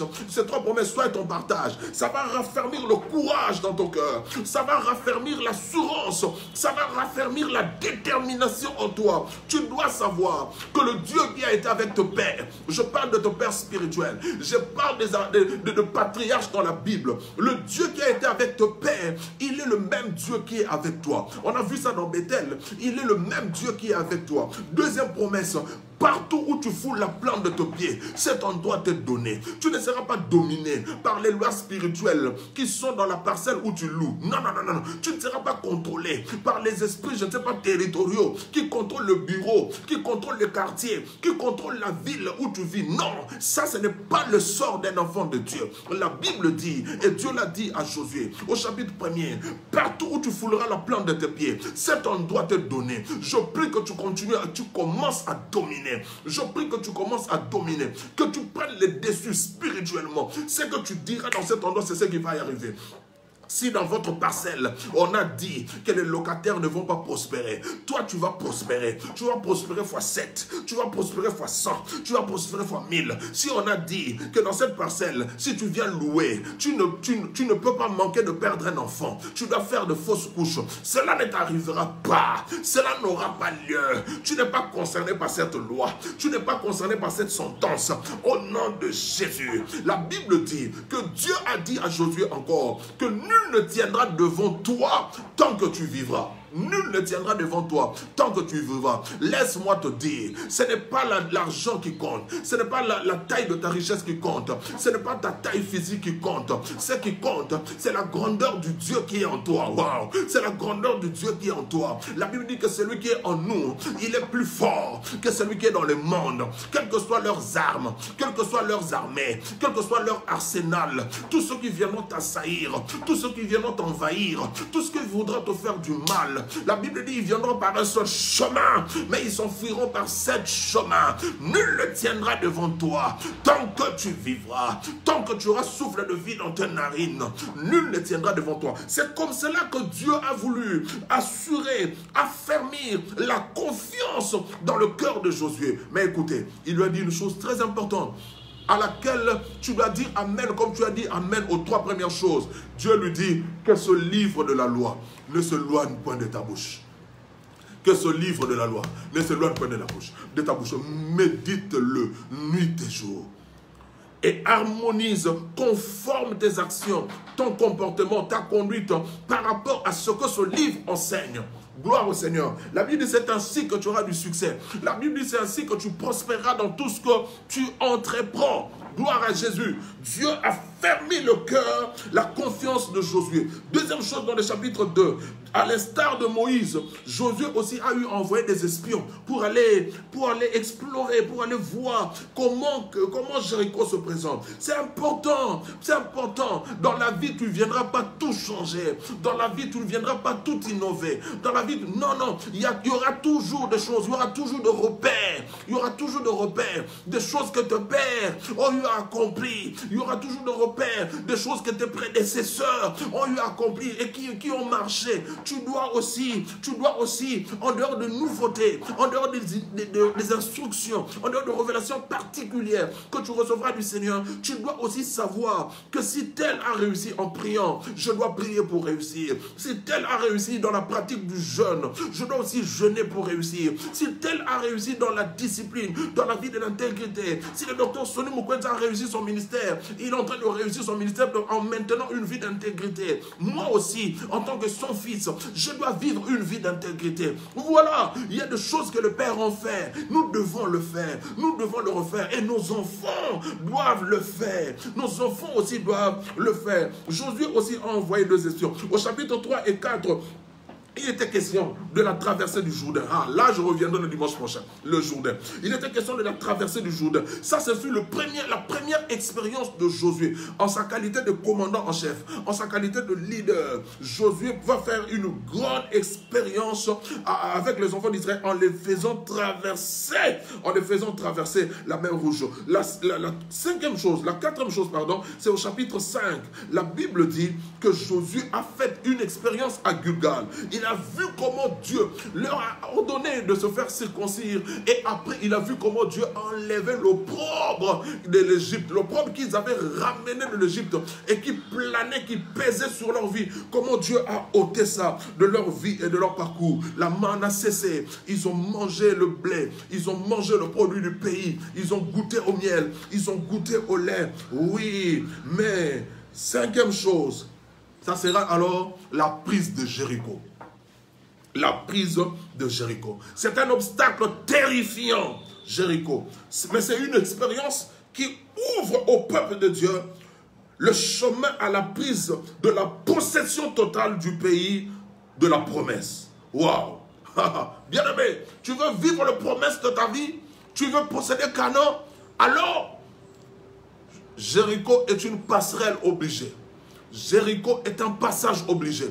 Speaker 1: soient ton partage. Ça va raffermir le courage dans ton cœur. Ça va raffermir l'assurance. Ça va raffermir la détermination en toi. Tu dois savoir que le Dieu qui a été avec ton père, je parle de ton père spirituel, je parle de patriarches dans la Bible. Le Dieu qui a été avec ton père, il est le même Dieu qui est avec toi. On a vu ça dans Bethel. Il est le même Dieu qui est avec toi. Deuxième promesse, partout où tu foules la plante de ton pied, cet endroit t'est donné. Tu ne seras pas dominé par les lois spirituelles qui sont dans la parcelle où tu loues. Non. Tu ne seras pas contrôlé par les esprits, je ne sais pas, territoriaux, qui contrôlent le bureau, qui contrôlent le quartier, qui contrôlent la ville où tu vis. Non, ça, ce n'est pas le sort d'un enfant de Dieu. La Bible dit, et Dieu l'a dit à Josué, au chapitre 1er, partout où tu fouleras la plante de tes pieds, cet endroit t'est donné. Je prie que tu continues, tu commences à dominer. dominer. Je prie que tu commences à dominer, que tu prennes les dessus spirituellement. Ce que tu diras dans cet endroit, c'est ce qui va y arriver. Si dans votre parcelle, on a dit que les locataires ne vont pas prospérer, toi tu vas prospérer. Tu vas prospérer fois 7, tu vas prospérer fois 100, tu vas prospérer fois 1000. Si on a dit que dans cette parcelle, si tu viens louer, tu ne peux pas manquer de perdre un enfant. Tu dois faire de fausses couches. Cela ne t'arrivera pas. Cela n'aura pas lieu. Tu n'es pas concerné par cette loi. Tu n'es pas concerné par cette sentence. Au nom de Jésus. La Bible dit que Dieu a dit à Josué encore que nul ne tiendra devant toi tant que tu vivras. Nul ne tiendra devant toi tant que tu vivras. Laisse-moi te dire, ce n'est pas l'argent qui compte. Ce n'est pas la taille de ta richesse qui compte. Ce n'est pas ta taille physique qui compte. Ce qui compte, c'est la grandeur du Dieu qui est en toi. Wow. C'est la grandeur du Dieu qui est en toi. La Bible dit que celui qui est en nous, il est plus fort que celui qui est dans le monde. Quelles que soient leurs armes, quelles que soient leurs armées, quel que soit leur arsenal, tous ceux qui viendront t'assaillir, tous ceux qui viendront t'envahir, tout ce qui voudra te faire du mal, la Bible dit, ils viendront par un seul chemin, mais ils s'enfuiront par 7 chemins. Nul ne tiendra devant toi tant que tu vivras, tant que tu auras souffle de vie dans tes narines. Nul ne tiendra devant toi. C'est comme cela que Dieu a voulu assurer, affermir la confiance dans le cœur de Josué. Mais écoutez, il lui a dit une chose très importante, à laquelle tu dois dire Amen, comme tu as dit Amen aux 3 premières choses. Dieu lui dit que ce livre de la loi ne se loigne point de ta bouche. Que ce livre de la loi ne se loigne point de ta bouche. Médite-le nuit et jour. Et harmonise, conforme tes actions, ton comportement, ta conduite par rapport à ce que ce livre enseigne. Gloire au Seigneur. La Bible dit c'est ainsi que tu auras du succès. La Bible dit c'est ainsi que tu prospéreras dans tout ce que tu entreprends. Gloire à Jésus. Dieu a fermé le cœur, la confiance de Josué. Deuxième chose dans le chapitre 2. À l'instar de Moïse, Josué aussi a eu envoyé des espions pour aller explorer, pour aller voir comment Jéricho se présente. C'est important, c'est important. Dans la vie, tu ne viendras pas tout changer. Dans la vie, tu ne viendras pas tout innover. Dans la vie, non, il y aura toujours des choses, il y aura toujours de repères. Il y aura toujours de repères, des choses que ton père ont eu à accomplir. Il y aura toujours de repères, des choses que tes prédécesseurs ont eu à accomplir et qui ont marché. Tu dois aussi, en dehors de nouveautés, en dehors des instructions, en dehors de révélations particulières que tu recevras du Seigneur, tu dois aussi savoir que si tel a réussi en priant, je dois prier pour réussir. Si tel a réussi dans la pratique du jeûne, je dois aussi jeûner pour réussir. Si tel a réussi dans la discipline, dans la vie de l'intégrité, si le docteur Sonny Mukwege a réussi son ministère, il est en train de réussir son ministère en maintenant une vie d'intégrité. Moi aussi, en tant que son fils, je dois vivre une vie d'intégrité. Voilà, il y a des choses que le Père en fait. Nous devons le faire. Nous devons le refaire. Et nos enfants doivent le faire. Nos enfants aussi doivent le faire. Josué aussi a envoyé 2 espions. Au chapitre 3 et 4, il était question de la traversée du Jourdain. Ah, là, je reviendrai le dimanche prochain, le Jourdain. Il était question de la traversée du Jourdain. Ça, ce fut la première expérience de Josué. En sa qualité de commandant en chef, en sa qualité de leader, Josué va faire une grande expérience avec les enfants d'Israël en les faisant traverser la mer Rouge. La 4e chose, c'est au chapitre 5. La Bible dit que Josué a fait une expérience à Gilgal. Il a vu comment Dieu leur a ordonné de se faire circoncire. Et après, il a vu comment Dieu enlevait l'opprobre de l'Égypte. L'opprobre qu'ils avaient ramené de l'Égypte et qui planait, qui pesait sur leur vie. Comment Dieu a ôté ça de leur vie et de leur parcours. La manne a cessé. Ils ont mangé le blé. Ils ont mangé le produit du pays. Ils ont goûté au miel. Ils ont goûté au lait. Oui, mais 5e chose, ça sera alors la prise de Jéricho. La prise de Jéricho. C'est un obstacle terrifiant, Jéricho. Mais c'est une expérience qui ouvre au peuple de Dieu le chemin à la prise de la possession totale du pays de la promesse. Waouh! Bien-aimé, tu veux vivre la promesse de ta vie? Tu veux posséder Canaan? Alors, Jéricho est une passerelle obligée. Jéricho est un passage obligé.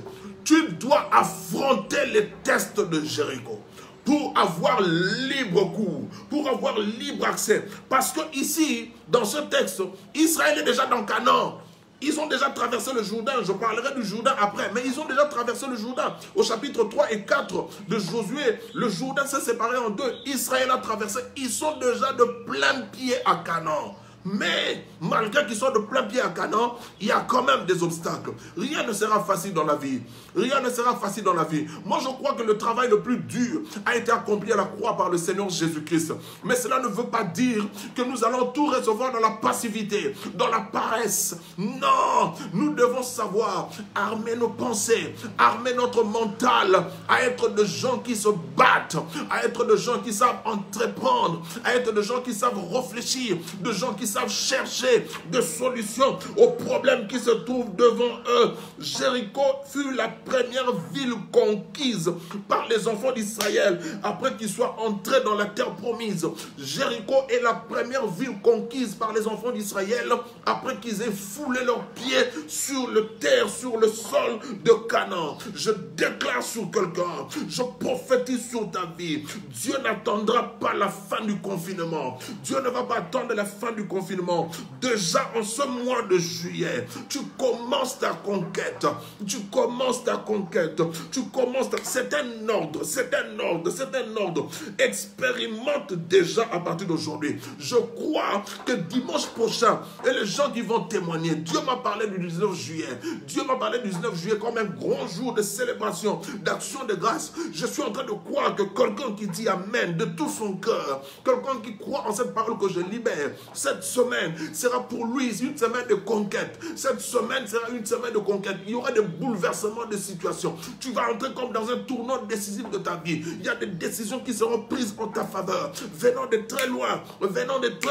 Speaker 1: Tu dois affronter les tests de Jéricho. pour avoir libre cours, pour avoir libre accès. Parce que ici, dans ce texte, Israël est déjà dans Canaan. Ils ont déjà traversé le Jourdain, je parlerai du Jourdain après, mais ils ont déjà traversé le Jourdain. Au chapitre 3 et 4 de Josué, le Jourdain s'est séparé en deux. Israël a traversé, ils sont déjà de plein pied à Canaan. Mais, malgré qu'ils soient de plein pied à Canaan, il y a quand même des obstacles. Rien ne sera facile dans la vie. Rien ne sera facile dans la vie. Moi, je crois que le travail le plus dur a été accompli à la croix par le Seigneur Jésus-Christ. Mais cela ne veut pas dire que nous allons tout recevoir dans la passivité, dans la paresse. Non, nous devons savoir armer nos pensées, armer notre mental, à être de gens qui se battent, à être de gens qui savent entreprendre, à être de gens qui savent réfléchir, de gens qui savent chercher des solutions aux problèmes qui se trouvent devant eux. Jéricho fut la première ville conquise par les enfants d'Israël après qu'ils soient entrés dans la terre promise. Jéricho est la première ville conquise par les enfants d'Israël après qu'ils aient foulé leurs pieds sur le terre, sur le sol de Canaan. Je déclare sur quelqu'un, je prophétise sur ta vie. Dieu n'attendra pas la fin du confinement. Dieu ne va pas attendre la fin du confinement. Déjà en ce mois de juillet, tu commences ta conquête. Tu commences ta conquête. Tu commences ta... C'est un ordre. C'est un ordre. C'est un ordre. Expérimente déjà à partir d'aujourd'hui. Je crois que dimanche prochain, et les gens qui vont témoigner, Dieu m'a parlé du 19 juillet. Dieu m'a parlé du 19 juillet comme un grand jour de célébration, d'action de grâce. Je suis en train de croire que quelqu'un qui dit Amen de tout son cœur, quelqu'un qui croit en cette parole que je libère, cette semaine sera pour lui une semaine de conquête. Cette semaine sera une semaine de conquête. Il y aura des bouleversements de situation. Tu vas entrer comme dans un tournant décisif de ta vie. Il y a des décisions qui seront prises en ta faveur. Venant de très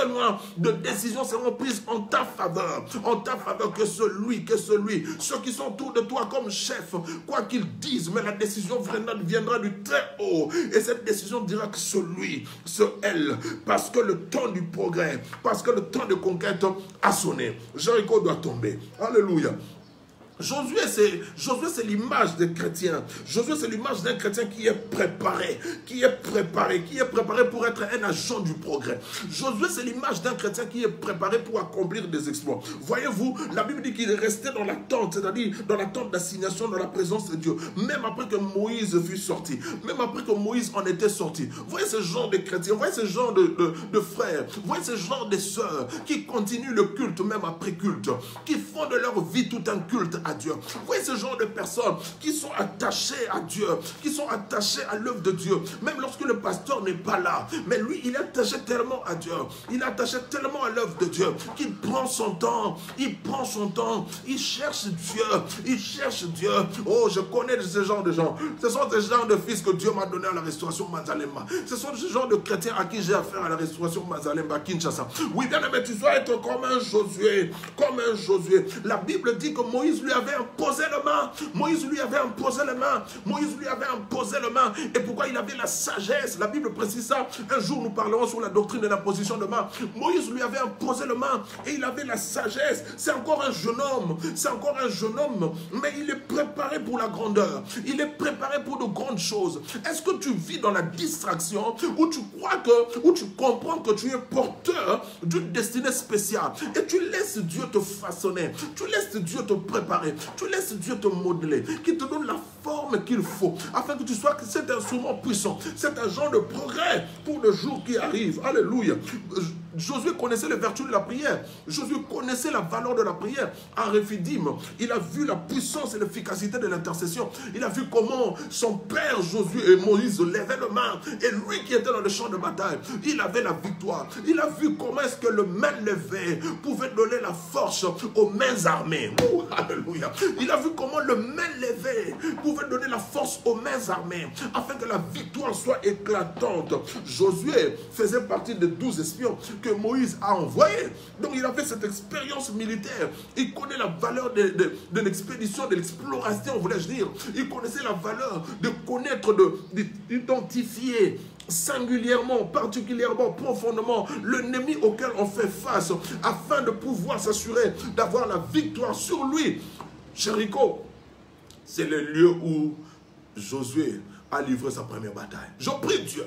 Speaker 1: loin, de décisions seront prises en ta faveur. En ta faveur que celui, ceux qui sont autour de toi comme chef, quoi qu'ils disent, mais la décision viendra du très haut. Et cette décision dira que elle, parce que le temps du progrès, parce que le temps de conquête a sonné. Jéricho doit tomber. Alléluia. Josué, c'est l'image des chrétiens. Josué, c'est l'image d'un chrétien qui est préparé pour être un agent du progrès. Josué, c'est l'image d'un chrétien qui est préparé pour accomplir des exploits. Voyez-vous, la Bible dit qu'il est resté dans la tente, c'est-à-dire dans la tente d'assignation, dans la présence de Dieu, même après que Moïse fut sorti, même après que Moïse en était sorti. Voyez ce genre de chrétiens, voyez ce genre de frères, voyez ce genre de sœurs qui continuent le culte même après culte, qui font de leur vie tout un culte à Dieu. Vous voyez ce genre de personnes qui sont attachées à Dieu, qui sont attachées à l'œuvre de Dieu, même lorsque le pasteur n'est pas là. Mais lui, il est attaché tellement à Dieu, il est attaché tellement à l'œuvre de Dieu, qu'il prend son temps, il cherche Dieu, Oh, je connais ce genre de gens. Ce sont ces genres de fils que Dieu m'a donné à la restauration Mazalemba. Ce sont ce genre de chrétiens à qui j'ai affaire à la restauration Mazalemba, Kinshasa. Oui, bien aimé, tu dois être comme un Josué, La Bible dit que Moïse lui avait imposé les mains. Et pourquoi il avait la sagesse? La Bible précise ça. Un jour, nous parlerons sur la doctrine de l'imposition de main. Moïse lui avait imposé les mains et il avait la sagesse. C'est encore un jeune homme. Mais il est préparé pour la grandeur. Il est préparé pour de grandes choses. Est-ce que tu vis dans la distraction où tu comprends que tu es porteur d'une destinée spéciale et tu laisses Dieu te façonner, tu laisses Dieu te préparer, tu laisses Dieu te modeler, qui te donne la forme qu'il faut afin que tu sois cet instrument puissant, cet agent de progrès pour le jour qui arrive. Alléluia. Josué connaissait les vertus de la prière. Josué connaissait la valeur de la prière. En Réphidim, il a vu la puissance et l'efficacité de l'intercession. Il a vu comment son père Josué et Moïse levaient les mains. Et lui qui était dans le champ de bataille, il avait la victoire. Il a vu comment est-ce que le main levé pouvait donner la force aux mains armées. Oh, alléluia. Il a vu comment le main levé pouvait donner la force aux mains armées afin que la victoire soit éclatante. Josué faisait partie des 12 espions que Moïse a envoyé. Donc il a fait cette expérience militaire. Il connaît la valeur de l'expédition, de l'exploration, voulais-je dire. Il connaissait la valeur de connaître, d'identifier singulièrement, particulièrement, profondément l'ennemi auquel on fait face afin de pouvoir s'assurer d'avoir la victoire sur lui. Jéricho, c'est le lieu où Josué a livré sa première bataille. Je prie Dieu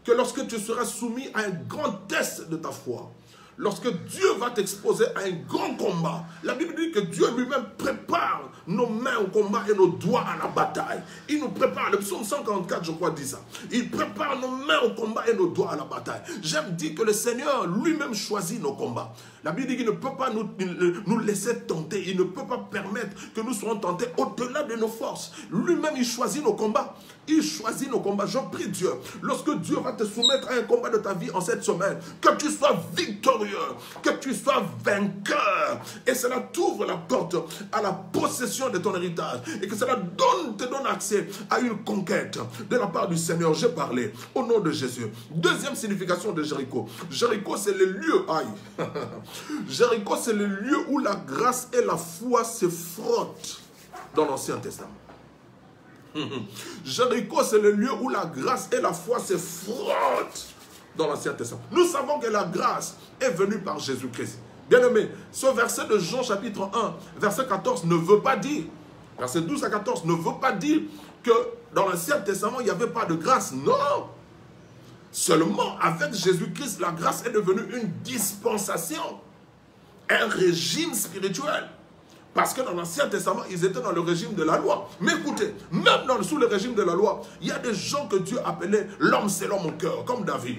Speaker 1: que lorsque tu seras soumis à un grand test de ta foi, lorsque Dieu va t'exposer à un grand combat, la Bible dit que Dieu lui-même prépare nos mains au combat et nos doigts à la bataille. Il nous prépare, le psaume 144 je crois dit ça, il prépare nos mains au combat et nos doigts à la bataille. J'aime dire que le Seigneur lui-même choisit nos combats. La Bible dit qu'il ne peut pas nous laisser tenter, il ne peut pas permettre que nous soyons tentés au-delà de nos forces. Lui-même il choisit nos combats. Il choisit nos combats. Je prie Dieu, lorsque Dieu va te soumettre à un combat de ta vie en cette semaine, que tu sois victorieux, que tu sois vainqueur. Et cela t'ouvre la porte à la possession de ton héritage. Et que cela te donne accès à une conquête de la part du Seigneur. J'ai parlé au nom de Jésus. Deuxième signification de Jéricho. Jéricho, c'est le lieu. Aïe. Jéricho, c'est le lieu où la grâce et la foi se frottent dans l'Ancien Testament. Jéricho, c'est le lieu où la grâce et la foi se frottent dans l'Ancien Testament. Nous savons que la grâce est venue par Jésus-Christ. Bien-aimé, ce verset de Jean chapitre 1, verset 14 ne veut pas dire, verset 12 à 14 ne veut pas dire que dans l'Ancien Testament, il n'y avait pas de grâce. Non! Seulement, avec Jésus-Christ, la grâce est devenue une dispensation, un régime spirituel. Parce que dans l'Ancien Testament, ils étaient dans le régime de la loi. Mais écoutez, même sous le régime de la loi, il y a des gens que Dieu appelait l'homme selon mon cœur, comme David.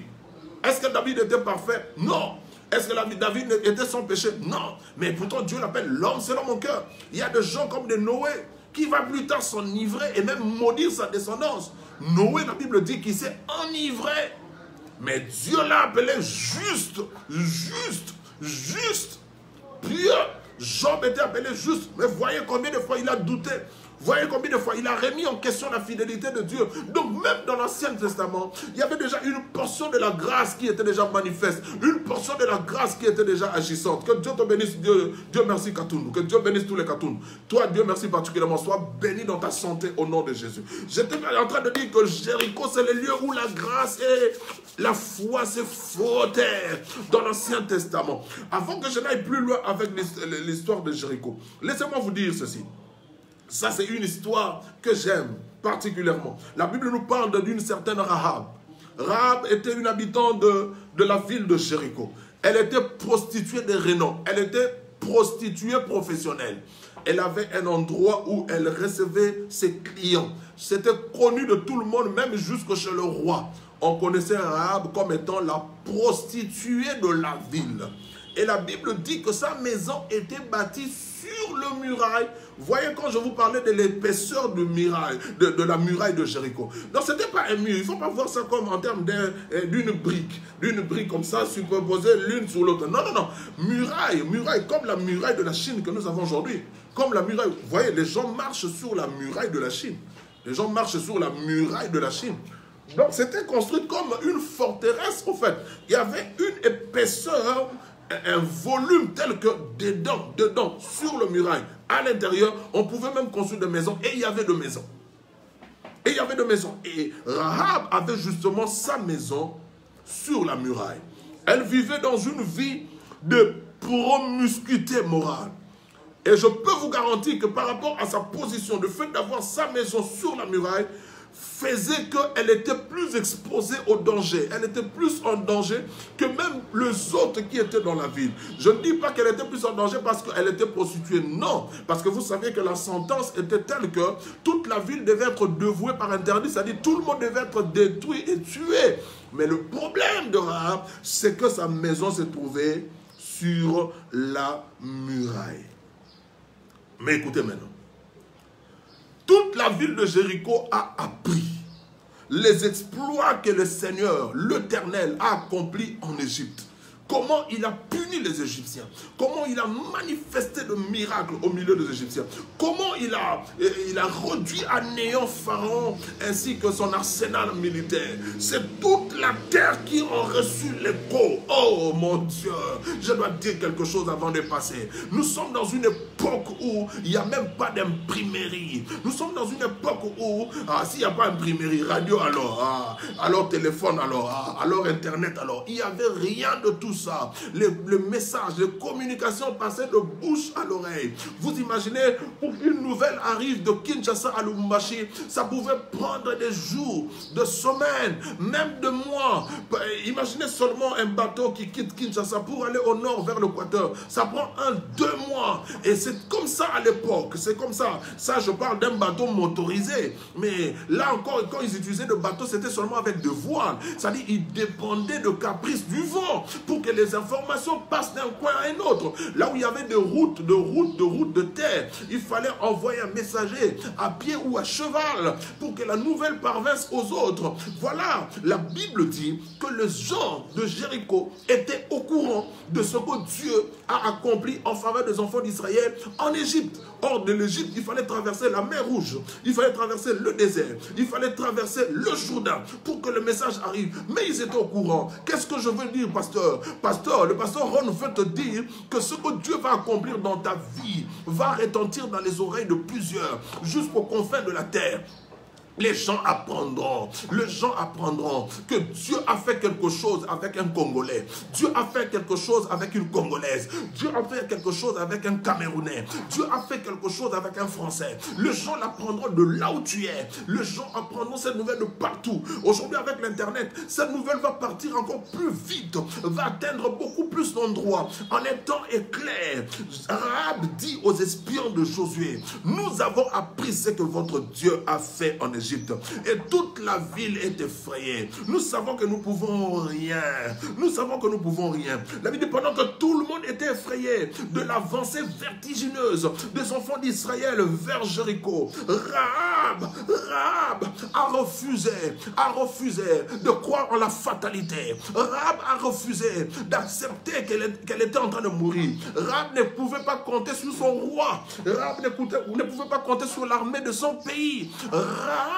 Speaker 1: Est-ce que David était parfait? Non. Est-ce que David était sans péché? Non. Mais pourtant, Dieu l'appelle l'homme selon mon cœur. Il y a des gens comme de Noé, qui va plus tard s'enivrer et même maudire sa descendance. Noé, la Bible dit qu'il s'est enivré. Mais Dieu l'a appelé juste, pur. Job était appelé juste, mais voyez combien de fois il a douté. Voyez combien de fois il a remis en question la fidélité de Dieu. Donc même dans l'Ancien Testament, il y avait déjà une portion de la grâce qui était déjà manifeste. Une portion de la grâce qui était déjà agissante. Que Dieu te bénisse, Dieu merci Katoun. Que Dieu bénisse tous les Katoun. Toi, Dieu merci particulièrement. Sois béni dans ta santé au nom de Jésus. J'étais en train de dire que Jéricho, c'est le lieu où la grâce et la foi se frottaient dans l'Ancien Testament. Avant que je n'aille plus loin avec l'histoire de Jéricho, laissez-moi vous dire ceci. Ça, c'est une histoire que j'aime particulièrement. La Bible nous parle d'une certaine Rahab. Rahab était une habitante de la ville de Jéricho. Elle était prostituée de renom. Elle était prostituée professionnelle. Elle avait un endroit où elle recevait ses clients. C'était connu de tout le monde, même jusque chez le roi. On connaissait Rahab comme étant la prostituée de la ville. Et la Bible dit que sa maison était bâtie sur le muraille. Voyez, quand je vous parlais de l'épaisseur de la muraille de Jéricho. Donc, ce n'était pas un mur. Il ne faut pas voir ça comme en termes d'une brique comme ça, superposée l'une sur l'autre. Non, non, non. Muraille, comme la muraille de la Chine que nous avons aujourd'hui. Comme la muraille. Vous voyez, les gens marchent sur la muraille de la Chine. Les gens marchent sur la muraille de la Chine. Donc, c'était construit comme une forteresse, en fait. Il y avait une épaisseur, un volume tel que dedans, sur le muraille, à l'intérieur, on pouvait même construire des maisons, et il y avait de maisons. Et Rahab avait justement sa maison sur la muraille. Elle vivait dans une vie de promiscuité morale. Et je peux vous garantir que par rapport à sa position, le fait d'avoir sa maison sur la muraille, faisait qu'elle était plus exposée au danger. Elle était plus en danger que même les autres qui étaient dans la ville. Je ne dis pas qu'elle était plus en danger parce qu'elle était prostituée. Non, parce que vous savez que la sentence était telle que toute la ville devait être dévouée par interdit. C'est-à-dire tout le monde devait être détruit et tué. Mais le problème de Rahab, c'est que sa maison se trouvait sur la muraille. Mais écoutez maintenant. Toute la ville de Jéricho a appris les exploits que le Seigneur, l'Éternel, a accomplis en Égypte. Comment il a puni les Égyptiens. Comment il a manifesté de miracles au milieu des Égyptiens. Comment il a réduit à néant Pharaon ainsi que son arsenal militaire. C'est toute la terre qui a reçu l'écho. Oh mon Dieu, je dois dire quelque chose avant de passer. Nous sommes dans une époque où il n'y a même pas d'imprimerie. Nous sommes dans une époque où, s'il n'y a pas d'imprimerie, radio alors téléphone alors internet alors. Il n'y avait rien de tout tout ça. Le message, les communications passaient de bouche à l'oreille. Vous imaginez, pour qu'une nouvelle arrive de Kinshasa à Lubumbashi, ça pouvait prendre des jours, de semaines, même de mois. Imaginez seulement un bateau qui quitte Kinshasa pour aller au nord vers l'Équateur. Ça prend 1-2 mois. Et c'est comme ça à l'époque. C'est comme ça. Ça, je parle d'un bateau motorisé. Mais là encore, quand ils utilisaient le bateau, c'était seulement avec de voiles. C'est-à-dire qu'ils dépendaient de caprices du vent pour que les informations passent d'un coin à un autre. Là où il y avait des routes, de terre, il fallait envoyer un messager à pied ou à cheval pour que la nouvelle parvinsse aux autres. Voilà, la Bible dit que les gens de Jéricho étaient au courant de ce que Dieu a accompli en faveur des enfants d'Israël en Égypte. Hors de l'Égypte, il fallait traverser la mer Rouge, il fallait traverser le désert, il fallait traverser le Jourdain pour que le message arrive. Mais ils étaient au courant. Qu'est-ce que je veux dire, pasteur? Pasteur, le pasteur Ron veut te dire que ce que Dieu va accomplir dans ta vie va retentir dans les oreilles de plusieurs, jusqu'aux confins de la terre. Les gens apprendront que Dieu a fait quelque chose avec un Congolais. Dieu a fait quelque chose avec une Congolaise. Dieu a fait quelque chose avec un Camerounais. Dieu a fait quelque chose avec un Français. Les gens l'apprendront de là où tu es. Les gens apprendront cette nouvelle de partout. Aujourd'hui, avec l'Internet, cette nouvelle va partir encore plus vite, va atteindre beaucoup plus d'endroits. En un temps éclair, Rahab dit aux espions de Josué, nous avons appris ce que votre Dieu a fait en Égypte. Et toute la ville est effrayée. Nous savons que nous pouvons rien. Nous savons que nous pouvons rien. La Bible dit pendant que tout le monde était effrayé de l'avancée vertigineuse des enfants d'Israël vers Jéricho, Rahab a refusé de croire en la fatalité. Rahab a refusé d'accepter qu'elle était en train de mourir. Rahab ne pouvait pas compter sur son roi. Rahab ne pouvait pas compter sur l'armée de son pays. Rahab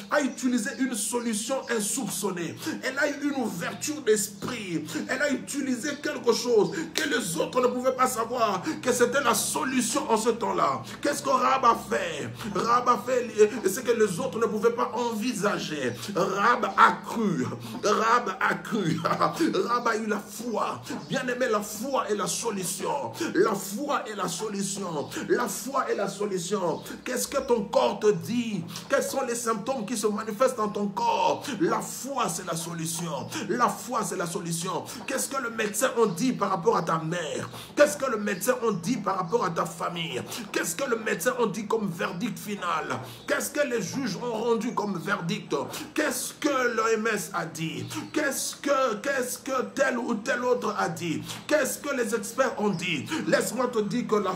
Speaker 1: a utilisé une solution insoupçonnée. Elle a eu une ouverture d'esprit. Elle a utilisé quelque chose que les autres ne pouvaient pas savoir, que c'était la solution en ce temps-là. Qu'est-ce que Rahab a fait? Rahab a fait ce que les autres ne pouvaient pas envisager. Rahab a cru. Rahab a cru. Rahab a eu la foi. Bien aimé, la foi est la solution. La foi est la solution. La foi est la solution. Qu'est-ce que ton corps te dit? Quels sont les symptômes qui se manifestent dans ton corps? La foi, c'est la solution. La foi, c'est la solution. Qu'est-ce que le médecin en dit par rapport à ta mère? Qu'est-ce que le médecin en dit par rapport à ta famille? Qu'est-ce que le médecin en dit comme verdict final? Qu'est-ce que les juges ont rendu comme verdict? Qu'est-ce que l'OMS a dit? Qu'est-ce que tel ou tel autre a dit? Qu'est-ce que les experts ont dit? Laisse-moi te dire que la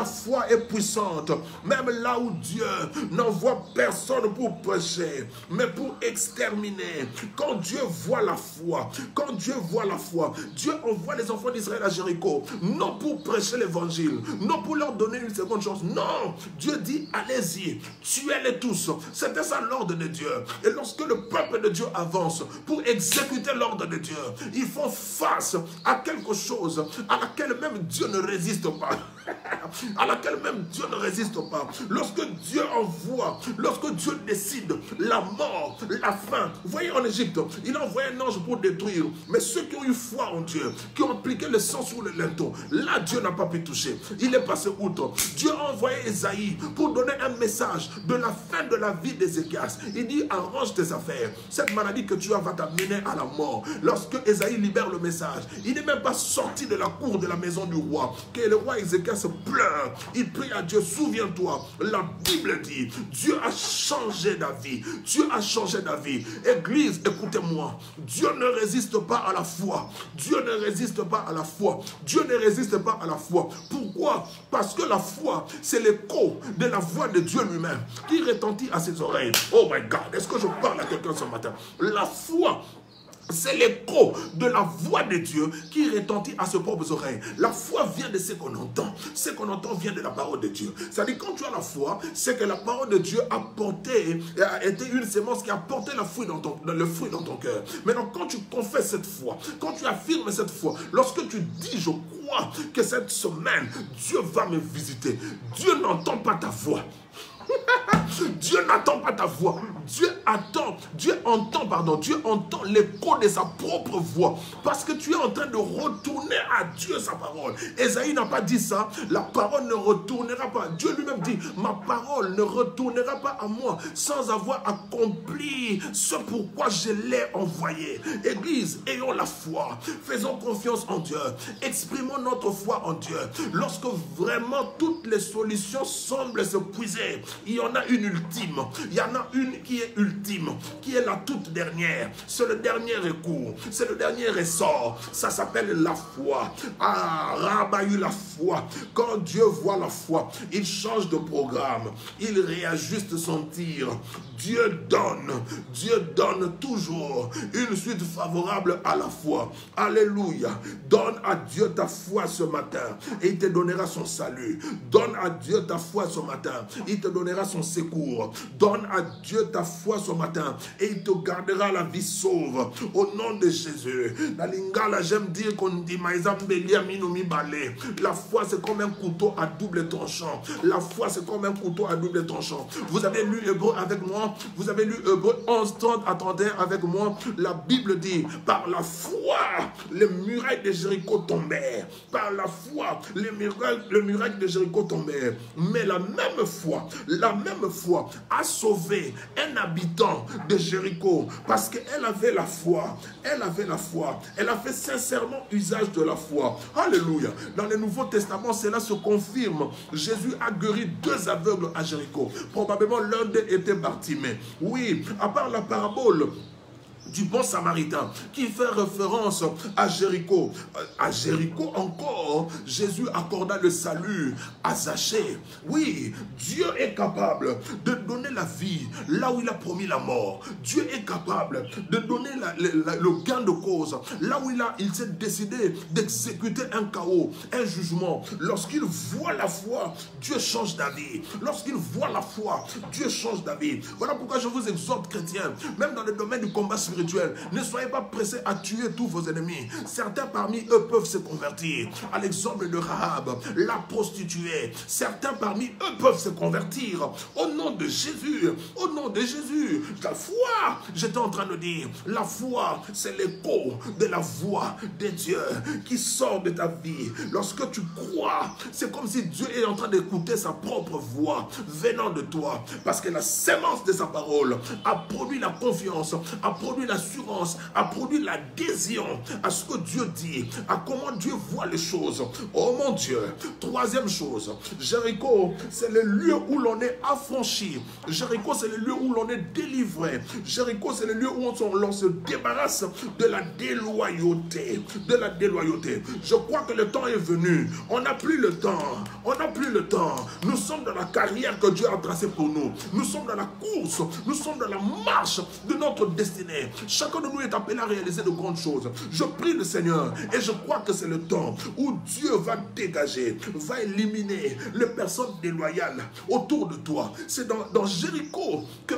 Speaker 1: foi est puissante. Même là où Dieu n'envoie personne pour prêcher, mais pour exterminer. Quand Dieu voit la foi, Dieu envoie les enfants d'Israël à Jéricho, non pour prêcher l'évangile, non pour leur donner une seconde chance. Non, Dieu dit, allez-y, tuez-les tous. C'était ça l'ordre de Dieu. Et lorsque le peuple de Dieu avance pour exécuter l'ordre de Dieu, ils font face à quelque chose à laquelle même Dieu ne résiste pas. À laquelle même Dieu ne résiste pas. Lorsque Dieu envoie, lorsque Dieu décide la mort, la faim. Vous voyez en Égypte, il a envoyé un ange pour détruire. Mais ceux qui ont eu foi en Dieu, qui ont appliqué le sang sur le linteau, là Dieu n'a pas pu toucher. Il est passé outre. Dieu a envoyé Ésaïe pour donner un message de la fin de la vie d'Ézéchias. Il dit, arrange tes affaires. Cette maladie que tu as va t'amener à la mort. Lorsque Ésaïe libère le message, il n'est même pas sorti de la cour de la maison du roi. Que le roi Ézéchias se pleure. Il prie à Dieu, souviens-toi. La Bible dit, Dieu a changé d'avis. Dieu a changé d'avis. Église, écoutez-moi. Dieu ne résiste pas à la foi. Dieu ne résiste pas à la foi. Dieu ne résiste pas à la foi. Pourquoi? Parce que la foi, c'est l'écho de la voix de Dieu lui-même qui retentit à ses oreilles. Oh my God, est-ce que je parle à quelqu'un ce matin? La foi, c'est l'écho de la voix de Dieu qui retentit à ses propres oreilles. La foi vient de ce qu'on entend. Ce qu'on entend vient de la parole de Dieu. C'est-à-dire quand tu as la foi, c'est que la parole de Dieu a été une sémence qui a porté le fruit dans ton cœur. Maintenant, quand tu confesses cette foi, quand tu affirmes cette foi, lorsque tu dis, je crois que cette semaine, Dieu va me visiter. Dieu n'entend pas ta voix. Dieu n'attend pas ta voix. Dieu entend l'écho de sa propre voix. Parce que tu es en train de retourner à Dieu sa parole. Ésaïe n'a pas dit ça. La parole ne retournera pas. Dieu lui-même dit, ma parole ne retournera pas à moi sans avoir accompli ce pourquoi je l'ai envoyé. Église, ayons la foi. Faisons confiance en Dieu. Exprimons notre foi en Dieu. Lorsque vraiment toutes les solutions semblent se puiser, il y en a une ultime. Il y en a une qui est ultime, qui est la toute dernière. C'est le dernier recours. C'est le dernier ressort. Ça s'appelle la foi. Ah, Rahab a eu la foi. Quand Dieu voit la foi, il change de programme. Il réajuste son tir. Dieu donne toujours une suite favorable à la foi. Alléluia. Donne à Dieu ta foi ce matin et il te donnera son salut. Donne à Dieu ta foi ce matin, il te donnera son secours. Donne à Dieu ta foi ce matin et il te gardera la vie sauve. Au nom de Jésus. La lingala, j'aime dire qu'on dit la foi c'est comme un couteau à double tranchant. La foi c'est comme un couteau à double tranchant. Vous avez lu Hébreu avec moi. Vous avez lu Hébreu 11, 30 à 31 avec moi. La Bible dit, par la foi, les murailles de Jéricho tombèrent. Par la foi, les murailles de Jéricho tombèrent. Mais la même foi a sauvé un habitant de Jéricho parce qu'elle avait la foi. Elle avait la foi. Elle a fait sincèrement usage de la foi. Alléluia. Dans le Nouveau Testament, cela se confirme. Jésus a guéri 2 aveugles à Jéricho. Probablement l'un d'eux était Bartimée. Oui, à part la parabole du bon samaritain qui fait référence à Jéricho. À Jéricho encore, Jésus accorda le salut à Zachée. Oui, Dieu est capable de donner la vie là où il a promis la mort. Dieu est capable de donner le gain de cause là où il s'est décidé d'exécuter un chaos, un jugement. Lorsqu'il voit la foi, Dieu change d'avis. Lorsqu'il voit la foi, Dieu change d'avis. Voilà pourquoi je vous exhorte, chrétiens, même dans le domaine du combat spirituel, ne soyez pas pressés à tuer tous vos ennemis. Certains parmi eux peuvent se convertir. À l'exemple de Rahab, la prostituée. Certains parmi eux peuvent se convertir. Au nom de Jésus. Au nom de Jésus. La foi, j'étais en train de dire, la foi, c'est l'écho de la voix de Dieu qui sort de ta vie. Lorsque tu crois, c'est comme si Dieu est en train d'écouter sa propre voix venant de toi. Parce que la sémence de sa parole a produit la confiance, a produit l'assurance, a produit l'adhésion à ce que Dieu dit, à comment Dieu voit les choses. Oh mon Dieu. Troisième chose, Jéricho, c'est le lieu où l'on est affranchi. Jéricho, c'est le lieu où l'on est délivré. Jéricho, c'est le lieu où l'on se débarrasse de la déloyauté. De la déloyauté. Je crois que le temps est venu. On n'a plus le temps. On n'a plus le temps. Nous sommes dans la carrière que Dieu a tracée pour nous. Nous sommes dans la course. Nous sommes dans la marche de notre destinée. Chacun de nous est appelé à réaliser de grandes choses. Je prie le Seigneur et je crois que c'est le temps où Dieu va dégager, va éliminer les personnes déloyales autour de toi. C'est dans Jéricho que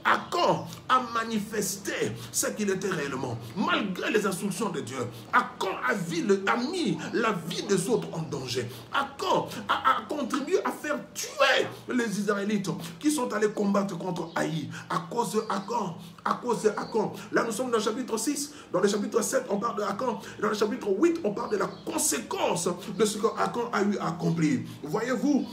Speaker 1: Akan a manifesté ce qu'il était réellement, malgré les instructions de Dieu. Akan a mis la vie des autres en danger. Akan a contribué à faire tuer les Israélites qui sont allés combattre contre Haï à cause de Akan. À cause de Akan. Là, nous sommes dans le chapitre 6. Dans le chapitre 7, on parle de Akan. Dans le chapitre 8, on parle de la conséquence de ce que Akan a eu à accomplir. Voyez-vous,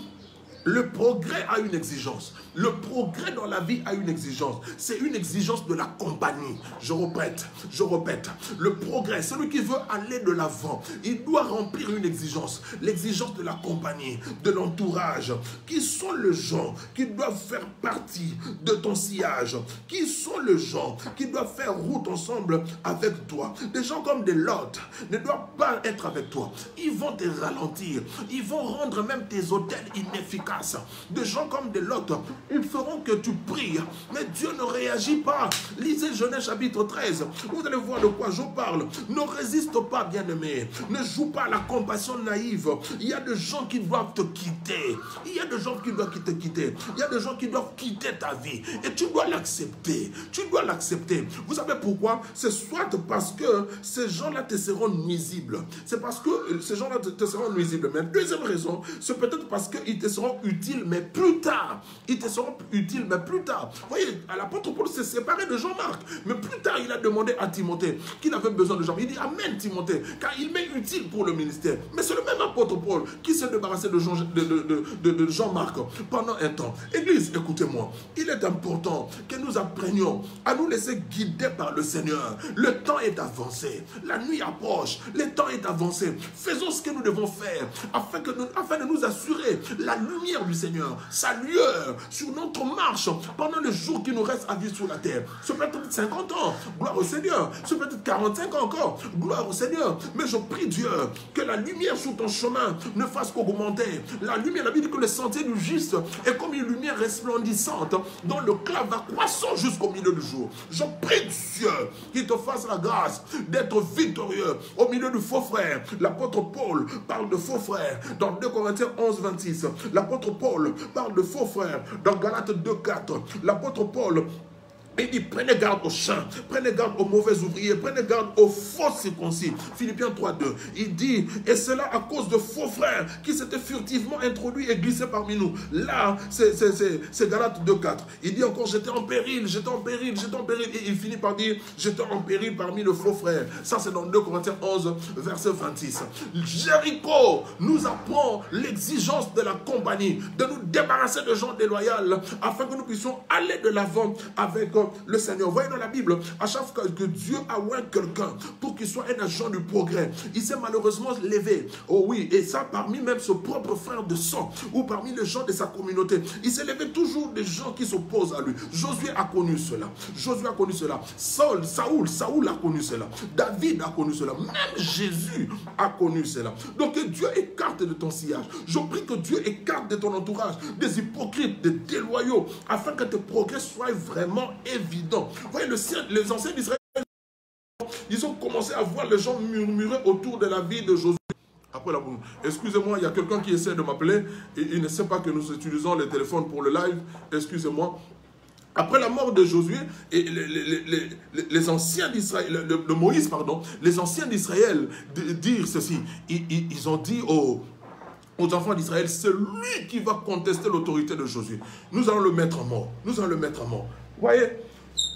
Speaker 1: le progrès a une exigence. Le progrès dans la vie a une exigence. C'est une exigence de la compagnie. Je répète. Le progrès, celui qui veut aller de l'avant, il doit remplir une exigence. L'exigence de la compagnie, de l'entourage. Qui sont les gens qui doivent faire partie de ton sillage? Qui sont les gens qui doivent faire route ensemble avec toi? Des gens comme des Lot ne doivent pas être avec toi. Ils vont te ralentir. Ils vont rendre même tes hôtels inefficaces. Des gens comme des Lot, ils feront que tu pries, mais Dieu ne réagit pas. Lisez Genèse chapitre 13, vous allez voir de quoi je parle. Ne résiste pas, bien-aimé. Ne joue pas à la compassion naïve. Il y a des gens qui doivent te quitter. Il y a des gens qui doivent te quitter. Il y a des gens qui doivent quitter ta vie. Et tu dois l'accepter. Tu dois l'accepter. Vous savez pourquoi? C'est soit parce que ces gens-là te seront nuisibles. C'est parce que ces gens-là te seront nuisibles. Mais deuxième raison, c'est peut-être parce qu'ils te seront utiles, mais plus tard. Ils te seront utiles, mais plus tard. Vous voyez, l'apôtre Paul s'est séparé de Jean-Marc. Mais plus tard, il a demandé à Timothée qu'il avait besoin de Jean-Marc. Il dit, Amen Timothée, car il m'est utile pour le ministère. Mais c'est le même apôtre Paul qui s'est débarrassé de Jean-Marc pendant un temps. Église, écoutez-moi, il est important que nous apprenions à nous laisser guider par le Seigneur. Le temps est avancé, la nuit approche, le temps est avancé. Faisons ce que nous devons faire afin de nous assurer la lumière du Seigneur, sa lueur sur notre marche pendant les jours qui nous restent à vivre sur la terre. Ce peut être 50 ans, gloire au Seigneur. Ce peut être 45 ans encore, gloire au Seigneur. Mais je prie Dieu que la lumière sur ton chemin ne fasse qu'augmenter. La lumière, la Bible dit que le sentier du juste est comme une lumière resplendissante dont le clair va croissant jusqu'au milieu du jour. Je prie Dieu qu'il te fasse la grâce d'être victorieux au milieu du faux frère. L'apôtre Paul parle de faux frères dans 2 Corinthiens 11, 26. L'apôtre Paul parle de faux frères dans Galates 2, 4. L'apôtre Paul, il dit, prenez garde aux chiens, prenez garde aux mauvais ouvriers, prenez garde aux faux circoncis. Philippiens 3, 2. Il dit, et cela à cause de faux frères qui s'étaient furtivement introduits et glissés parmi nous. Là, c'est Galates 2, 4. Il dit encore, j'étais en péril, j'étais en péril, j'étais en péril. Et il finit par dire, j'étais en péril parmi les faux frères. Ça, c'est dans 2 Corinthiens 11, verset 26. Jéricho nous apprend l'exigence de la compagnie, de nous débarrasser de gens déloyaux, afin que nous puissions aller de l'avant avec le Seigneur. Voyez dans la Bible, à chaque fois que Dieu a oint quelqu'un pour qu'il soit un agent du progrès, il s'est malheureusement levé. Oh oui, et ça parmi même ses propres frères de sang ou parmi les gens de sa communauté. Il s'est levé toujours des gens qui s'opposent à lui. Josué a connu cela. Josué a connu cela. Saül a connu cela. David a connu cela. Même Jésus a connu cela. Donc que Dieu écarte de ton sillage. Je prie que Dieu écarte de ton entourage des hypocrites, des déloyaux, afin que tes progrès soient vraiment évident. Vous voyez, les anciens d'Israël, ils ont commencé à voir les gens murmurer autour de la vie de Josué. Après la boum. Excusez-moi, il y a quelqu'un qui essaie de m'appeler et il ne sait pas que nous utilisons les téléphones pour le live. Excusez-moi. Après la mort de Josué, et les anciens d'Israël, de Moïse, pardon, les anciens d'Israël dirent ceci. Ils ont dit aux enfants d'Israël, c'est lui qui va contester l'autorité de Josué. Nous allons le mettre à mort. Nous allons le mettre à mort. Vous voyez,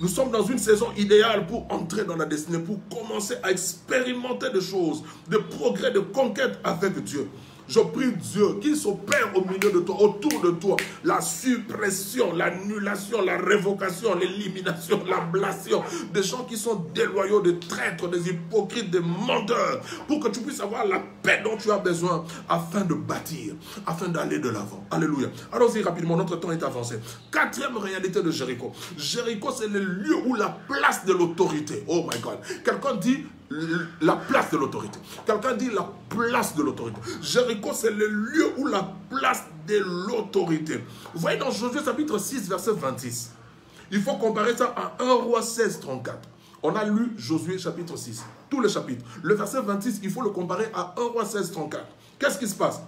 Speaker 1: nous sommes dans une saison idéale pour entrer dans la destinée, pour commencer à expérimenter des choses, des progrès, de conquête avec Dieu. Je prie Dieu qu'il s'opère au milieu de toi, autour de toi, la suppression, l'annulation, la révocation, l'élimination, l'ablation des gens qui sont déloyaux, des traîtres, des hypocrites, des menteurs, pour que tu puisses avoir la paix dont tu as besoin afin de bâtir, afin d'aller de l'avant. Alléluia. Allons-y rapidement, notre temps est avancé. Quatrième réalité de Jéricho. Jéricho, c'est le lieu où la place de l'autorité. Oh my God. Quelqu'un dit la place de l'autorité. Quelqu'un dit la place de l'autorité. Jéricho, c'est le lieu où la place de l'autorité. Vous voyez dans Josué chapitre 6, verset 26. Il faut comparer ça à 1 Roi 16, 34. On a lu Josué chapitre 6, tous les chapitres. Le verset 26, il faut le comparer à 1 Roi 16, 34. Qu'est-ce qui se passe?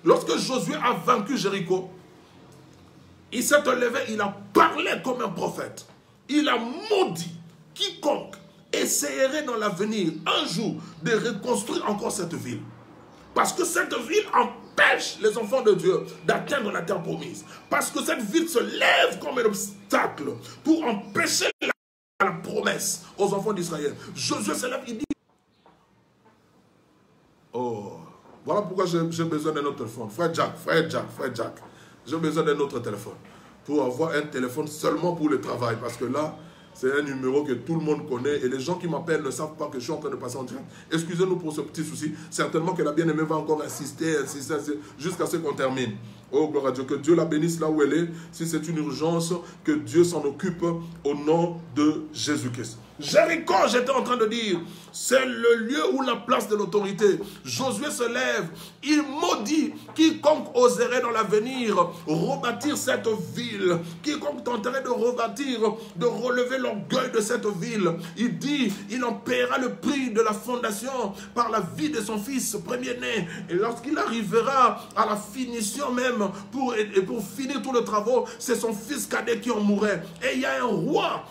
Speaker 1: Lorsque Josué a vaincu Jéricho, il s'est levé, il a parlé comme un prophète. Il a maudit quiconque essayerait dans l'avenir, un jour, de reconstruire encore cette ville. Parce que cette ville empêche les enfants de Dieu d'atteindre la terre promise. Parce que cette ville se lève comme un obstacle pour empêcher la promesse aux enfants d'Israël. Josué se lève, il dit, oh, voilà pourquoi j'ai besoin d'un autre téléphone. Frère Jack, j'ai besoin d'un autre téléphone. Pour avoir un téléphone seulement pour le travail. Parce que là, c'est un numéro que tout le monde connaît et les gens qui m'appellent ne savent pas que je suis en train de passer en direct. Excusez-nous pour ce petit souci. Certainement que la bien-aimée va encore insister jusqu'à ce qu'on termine. Oh, gloire à Dieu. Que Dieu la bénisse là où elle est. Si c'est une urgence, que Dieu s'en occupe au nom de Jésus-Christ. Jéricho, j'étais en train de dire, c'est le lieu où la place de l'autorité. Josué se lève, il maudit quiconque oserait dans l'avenir rebâtir cette ville, quiconque tenterait de rebâtir, de relever l'orgueil de cette ville. Il dit, il en paiera le prix de la fondation par la vie de son fils premier-né. Et lorsqu'il arrivera à la finition même, pour finir tous les travaux, c'est son fils cadet qui en mourrait. Et il y a un roi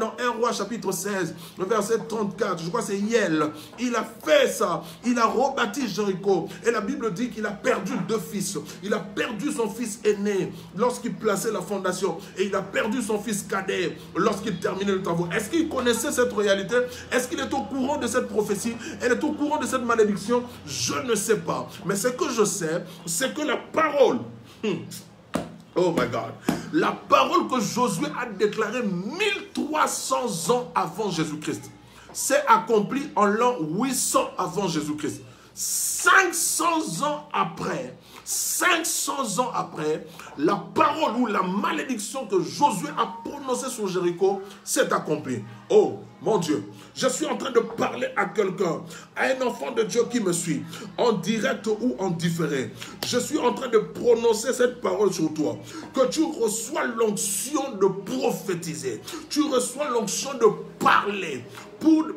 Speaker 1: dans 1 Roi chapitre 16, le verset 34, je crois que c'est Yel. Il a fait ça, il a rebâti Jéricho. Et la Bible dit qu'il a perdu 2 fils. Il a perdu son fils aîné lorsqu'il plaçait la fondation. Et il a perdu son fils cadet lorsqu'il terminait le travaux. Est-ce qu'il connaissait cette réalité? Est-ce qu'il est au courant de cette prophétie? Elle est au courant de cette malédiction? Je ne sais pas. Mais ce que je sais, c'est que la parole... Oh my God. La parole que Josué a déclarée 1300 ans avant Jésus-Christ s'est accomplie en l'an 800 avant Jésus-Christ. 500 ans après, 500 ans après, la parole ou la malédiction que Josué a prononcée sur Jéricho s'est accomplie. Oh mon Dieu, je suis en train de parler à quelqu'un, à un enfant de Dieu qui me suit, en direct ou en différé. Je suis en train de prononcer cette parole sur toi, que tu reçois l'onction de prophétiser, tu reçois l'onction de parler,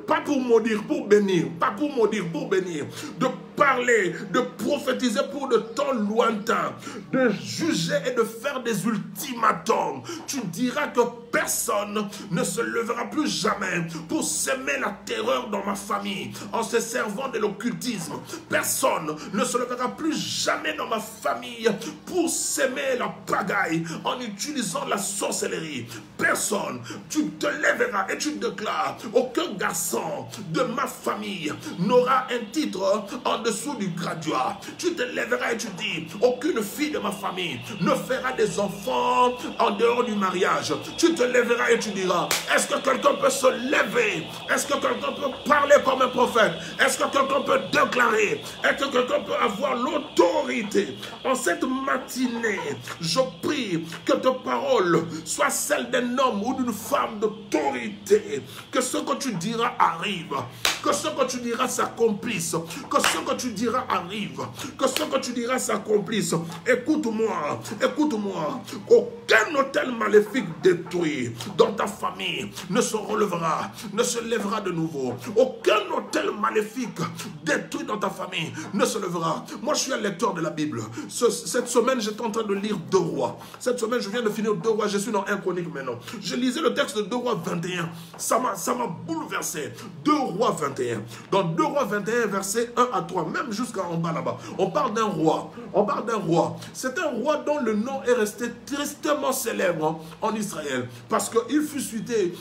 Speaker 1: pas pour maudire, pour bénir, pas pour maudire, pour bénir, de parler, de prophétiser pour de temps lointains, de juger et de faire des ultimatums. Tu diras que personne ne se lèvera plus jamais pour s'aimer la terreur dans ma famille en se servant de l'occultisme. Personne ne se lèvera plus jamais dans ma famille pour s'aimer la pagaille en utilisant la sorcellerie. Personne. Tu te lèveras et tu déclares: aucun garçon de ma famille n'aura un titre en dessous du graduat. Tu te lèveras et tu dis: aucune fille de ma famille ne fera des enfants en dehors du mariage. Tu te lèveras et tu diras: est-ce que quelqu'un peut se lever? Est-ce que quelqu'un peut parler comme un prophète? Est-ce que quelqu'un peut déclarer? Est-ce que quelqu'un peut avoir l'autorité? En cette matinée, je prie que ta parole soit celle d'un homme ou d'une femme d'autorité. Que ce que tu diras arrive. Que ce que tu diras s'accomplisse. Que ce que tu diras arrive. Que ce que tu diras s'accomplisse. Écoute-moi. Écoute-moi. Aucun hôtel maléfique détruit dans ta famille ne se relèvera, ne se lèvera de nouveau. Aucun hôtel maléfique détruit dans ta famille ne se lèvera. Moi, je suis un lecteur de la Bible. Cette semaine, j'étais en train de lire 2 Rois. Cette semaine, je viens de finir 2 Rois. Je suis dans 1 Chronique maintenant. Je lisais le texte de 2 Rois 21. Ça m'a bouleversé. 2 Rois 21. Dans 2 Rois 21, versets 1 à 3, même jusqu'en bas là-bas, on parle d'un roi. On parle d'un roi. C'est un roi dont le nom est resté tristement célèbre en Israël. Parce qu'il fut cité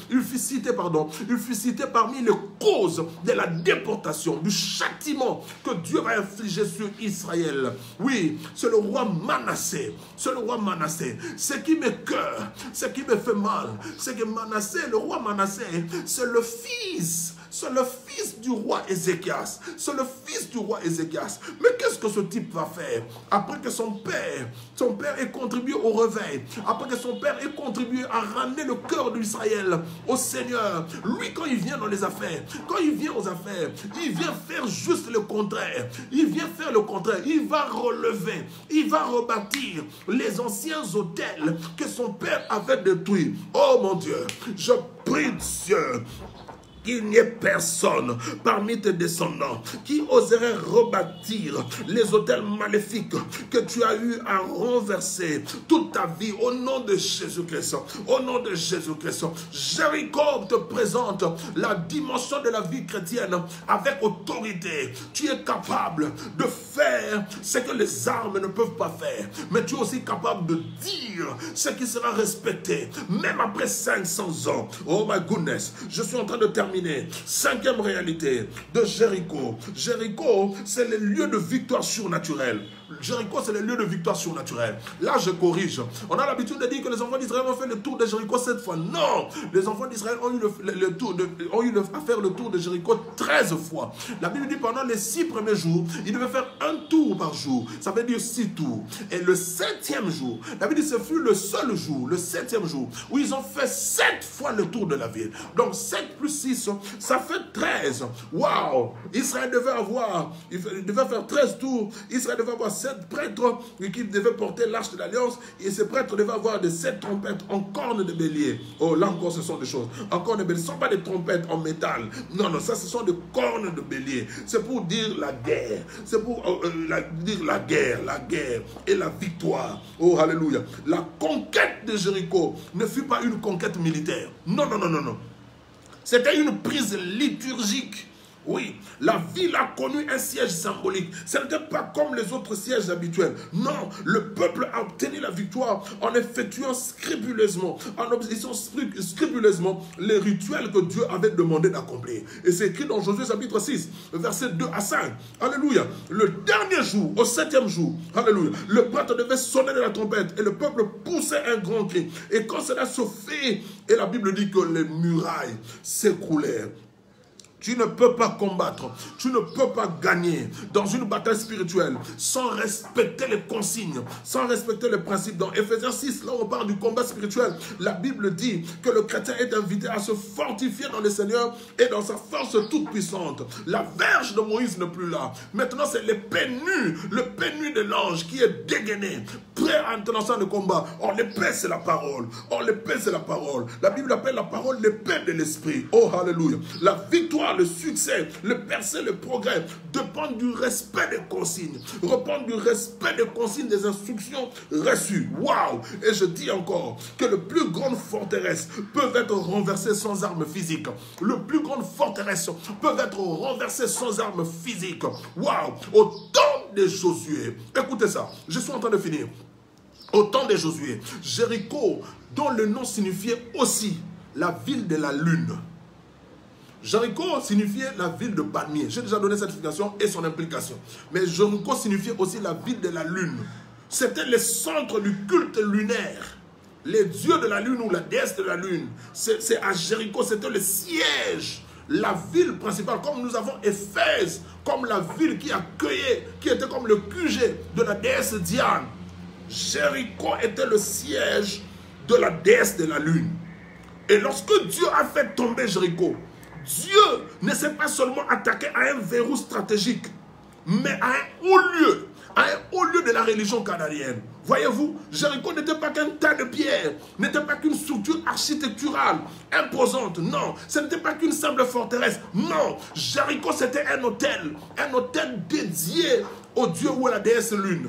Speaker 1: parmi les causes de la déportation, du châtiment que Dieu va infliger sur Israël. Oui, c'est le roi Manassé. C'est le roi Manassé. Ce qui m'écoeure, ce qui me fait mal, c'est que Manassé, le roi Manassé, c'est le fils du roi Ézéchias. C'est le fils du roi Ézéchias. Mais qu'est-ce que ce type va faire? Après que son père ait contribué au réveil, après que son père ait contribué à ramener le cœur d'Israël au Seigneur, lui, quand il vient dans les affaires, il vient faire juste le contraire. Il vient faire le contraire. Il va relever, il va rebâtir les anciens autels que son père avait détruits. Oh mon Dieu, je prie Dieu qu'il n'y ait personne parmi tes descendants qui oserait rebâtir les autels maléfiques que tu as eu à renverser toute ta vie au nom de Jésus-Christ. Au nom de Jésus-Christ. Jéricho te présente la dimension de la vie chrétienne avec autorité. Tu es capable de faire ce que les armes ne peuvent pas faire, mais tu es aussi capable de dire ce qui sera respecté même après 500 ans. Oh my goodness, je suis en train de terminer. 5e réalité de Jéricho. Jéricho, c'est le lieu de victoire surnaturelle. Jéricho, c'est le lieu de victoire surnaturelle. Là, je corrige. On a l'habitude de dire que les enfants d'Israël ont fait le tour de Jéricho 7 fois. Non! Les enfants d'Israël ont eu à faire le tour de Jéricho 13 fois. La Bible dit pendant les 6 premiers jours, ils devaient faire un tour par jour. Ça veut dire 6 tours. Et le 7e jour, la Bible dit que ce fut le seul jour, le 7e jour, où ils ont fait 7 fois le tour de la ville. Donc 7 plus 6, ça fait 13. Waouh! Israël devait faire 13 tours. Israël devait avoir 7 prêtres qui devaient porter l'arche de l'alliance, et ces prêtres devaient avoir de 7 trompettes en cornes de bélier. Oh, là encore, ce sont des choses. En cornes de bélier, ce ne sont pas des trompettes en métal. Non, non, ça, ce sont des cornes de bélier. C'est pour dire la guerre. C'est pour dire la guerre et la victoire. Oh, alléluia. La conquête de Jéricho ne fut pas une conquête militaire. Non, non, non, non, non. C'était une prise liturgique. Oui, la ville a connu un siège symbolique. Ce n'était pas comme les autres sièges habituels. Non, le peuple a obtenu la victoire en effectuant scrupuleusement, en obéissant scrupuleusement les rituels que Dieu avait demandé d'accomplir. Et c'est écrit dans Josué chapitre 6, versets 2 à 5. Alléluia. Le dernier jour, au 7e jour, alléluia, le prêtre devait sonner de la trompette et le peuple poussait un grand cri. Et quand cela se fait, et la Bible dit que les murailles s'écroulèrent. Tu ne peux pas combattre, tu ne peux pas gagner dans une bataille spirituelle sans respecter les consignes, sans respecter les principes. Dans Ephésiens 6, là on parle du combat spirituel, la Bible dit que le chrétien est invité à se fortifier dans le Seigneur et dans sa force toute puissante. La verge de Moïse n'est plus là. Maintenant c'est l'épée nue, le pénu de l'ange qui est dégainé, prêt à entrer dans le combat. Or l'épée c'est la parole, or l'épée c'est la parole. La Bible appelle la parole l'épée de l'esprit. Oh alléluia. La victoire, le succès, le percée, le progrès dépendent du respect des consignes, dépendent du respect des consignes, des instructions reçues. Waouh! Et je dis encore que les plus grandes forteresses peuvent être renversées sans armes physiques. Les plus grandes forteresses peuvent être renversées sans armes physiques. Waouh! Au temps de Josué, écoutez ça, je suis en train de finir. Au temps de Josué, Jéricho, dont le nom signifiait aussi la ville de la lune. Jéricho signifiait la ville de palmier. J'ai déjà donné cette explication et son implication. Mais Jéricho signifiait aussi la ville de la lune. C'était le centre du culte lunaire. Les dieux de la lune ou la déesse de la lune. C'est à Jéricho, c'était le siège. La ville principale, comme nous avons Éphèse, comme la ville qui accueillait, qui était comme le QG de la déesse Diane. Jéricho était le siège de la déesse de la lune. Et lorsque Dieu a fait tomber Jéricho, Dieu ne s'est pas seulement attaqué à un verrou stratégique, mais à un haut lieu de la religion cananéenne. Voyez-vous, Jéricho n'était pas qu'un tas de pierres, n'était pas qu'une structure architecturale imposante, non. Ce n'était pas qu'une simple forteresse, non. Jéricho, c'était un hôtel dédié au Dieu ou à la déesse lune.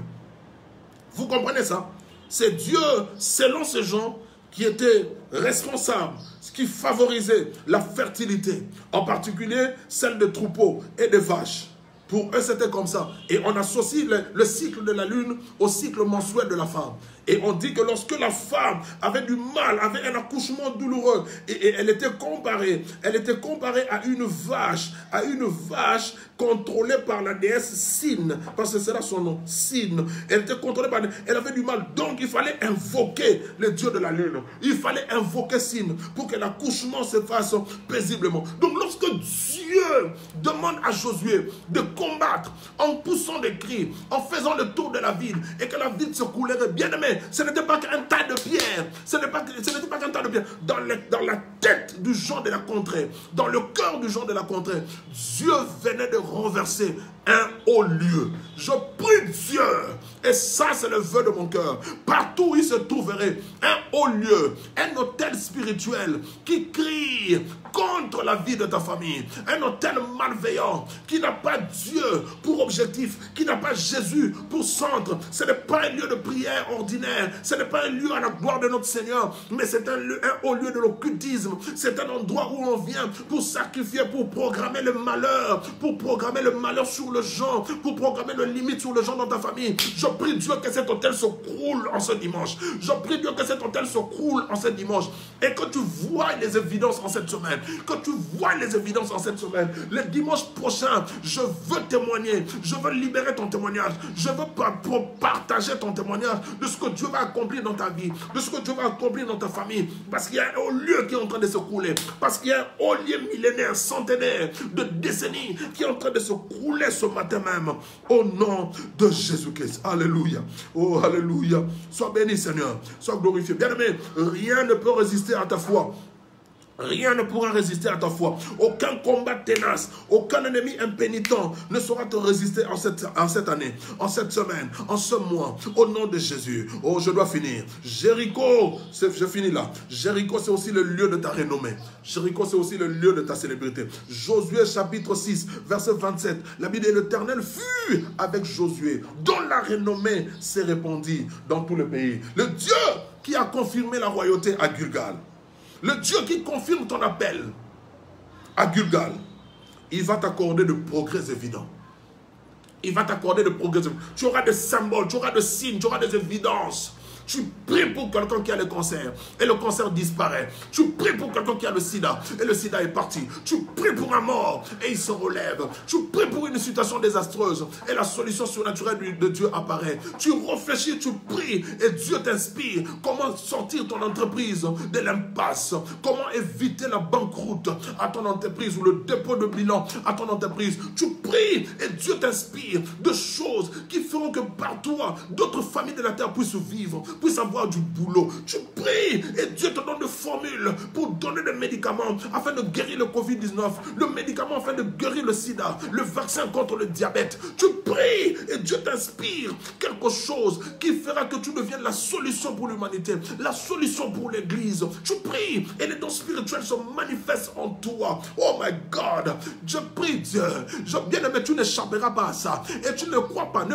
Speaker 1: Vous comprenez ça? C'est Dieu, selon ces gens, qui était responsable, ce qui favorisait la fertilité, en particulier celle de troupeaux et de vaches. Pour eux, c'était comme ça. Et on associe le cycle de la lune au cycle mensuel de la femme. Et on dit que lorsque la femme avait du mal, avait un accouchement douloureux, et elle était comparée à une vache contrôlée par la déesse Sin, parce que c'est là son nom, Sin. Elle était contrôlée par, elle avait du mal, donc il fallait invoquer le dieu de la lune. Il fallait invoquer Sin pour que l'accouchement se fasse paisiblement. Donc lorsque Dieu demande à Josué de combattre en poussant des cris, en faisant le tour de la ville, et que la ville se coulerait, bien aimé, ce n'était pas qu'un tas de pierres. Ce n'était pas qu'un tas de pierres. Dans la tête du gens de la contrée, dans le cœur du gens de la contrée, Dieu venait de renverser un haut lieu. Je prie Dieu, et ça c'est le vœu de mon cœur, partout où il se trouverait un haut lieu, un hôtel spirituel qui crie contre la vie de ta famille, un hôtel malveillant qui n'a pas Dieu pour objectif, qui n'a pas Jésus pour centre. Ce n'est pas un lieu de prière ordinaire, ce n'est pas un lieu à la gloire de notre Seigneur, mais c'est un haut lieu de l'occultisme. C'est un endroit où on vient pour sacrifier, pour programmer le malheur sur le gens, pour programmer le limite sur le gens dans ta famille. Je prie Dieu que cet hôtel se croule en ce dimanche. Je prie Dieu que cet hôtel se croule en ce dimanche. Et que tu vois les évidences en cette semaine. Que tu vois les évidences en cette semaine. Le dimanche prochain, je veux témoigner. Je veux libérer ton témoignage. Je veux partager ton témoignage de ce que Dieu va accomplir dans ta vie. De ce que Dieu va accomplir dans ta famille. Parce qu'il y a un haut lieu qui est en train de se couler. Parce qu'il y a un haut lieu millénaire, centenaire, de décennies qui est en train de se couler ce matin même. Au nom de Jésus-Christ. Alléluia. Oh, alléluia. Sois béni, Seigneur. Sois glorifié. Bien-aimé, rien ne peut résister à ta foi. Rien ne pourra résister à ta foi. Aucun combat ténace, aucun ennemi impénitent ne saura te résister en cette année, en cette semaine, en ce mois. Au nom de Jésus. Oh, je dois finir. Jéricho, je finis là. Jéricho, c'est aussi le lieu de ta renommée. Jéricho, c'est aussi le lieu de ta célébrité. Josué, chapitre 6, verset 27. La Bible dit, l'Éternel fut avec Josué, dont la renommée s'est répandue dans tout le pays. Le Dieu qui a confirmé la royauté à Gilgal. Le Dieu qui confirme ton appel. à Gilgal, il va t'accorder de progrès évidents. Il va t'accorder de progrès évidents. Tu auras des symboles, tu auras des signes, tu auras des évidences. Tu pries pour quelqu'un qui a le cancer et le cancer disparaît. Tu pries pour quelqu'un qui a le sida et le sida est parti. Tu pries pour un mort et il se relève. Tu pries pour une situation désastreuse et la solution surnaturelle de Dieu apparaît. Tu réfléchis, tu pries et Dieu t'inspire. Comment sortir ton entreprise de l'impasse? Comment éviter la banqueroute à ton entreprise ou le dépôt de bilan à ton entreprise? Tu pries et Dieu t'inspire de choses qui feront que par toi, d'autres familles de la terre puissent vivre, puissent avoir du boulot. Tu pries et Dieu te donne des formules pour donner des médicaments afin de guérir le Covid-19, le médicament afin de guérir le sida, le vaccin contre le diabète. Tu pries et Dieu t'inspire quelque chose qui fera que tu deviennes la solution pour l'humanité, la solution pour l'église. Tu pries et les dons spirituels se manifestent en toi. Oh my God, je prie Dieu, bien-aimé, tu n'échapperas pas à ça. Et tu ne crois pas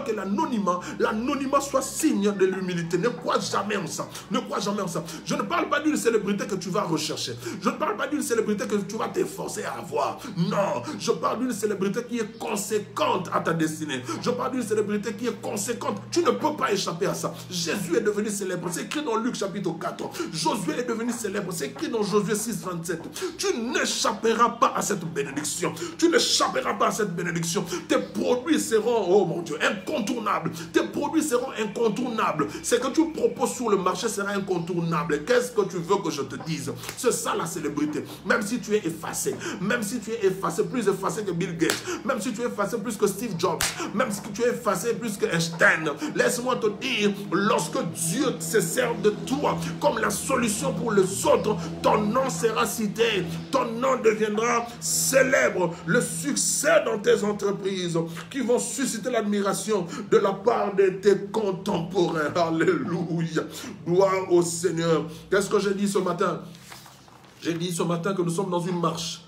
Speaker 1: que l'anonymat soit signe de l'humilité. Ne crois jamais en ça. Ne crois jamais en ça. Je ne parle pas d'une célébrité que tu vas rechercher. Je ne parle pas d'une célébrité que tu vas t'efforcer à avoir. Non. Je parle d'une célébrité qui est conséquente à ta destinée. Je parle d'une célébrité qui est conséquente. Tu ne peux pas échapper à ça. Jésus est devenu célèbre. C'est écrit dans Luc chapitre 4. Josué est devenu célèbre. C'est écrit dans Josué 6, 27. Tu n'échapperas pas à cette bénédiction. Tu n'échapperas pas à cette bénédiction. Tes produits seront, oh mon Dieu, incontournables. Tes produits seront incontournables. Ce que tu proposes sur le marché sera incontournable. Qu'est-ce que tu veux que je te dise? C'est ça la célébrité. Même si tu es effacé, même si tu es effacé, plus effacé que Bill Gates, même si tu es effacé plus que Steve Jobs, même si tu es effacé plus que Einstein, laisse-moi te dire, lorsque Dieu se sert de toi comme la solution pour les autres, ton nom sera cité, ton nom deviendra célèbre. Le succès dans tes entreprises qui vont susciter l'admiration de la part de tes contemporains. Alléluia. Gloire au Seigneur. Qu'est-ce que j'ai dit ce matin? J'ai dit ce matin que nous sommes dans une marche.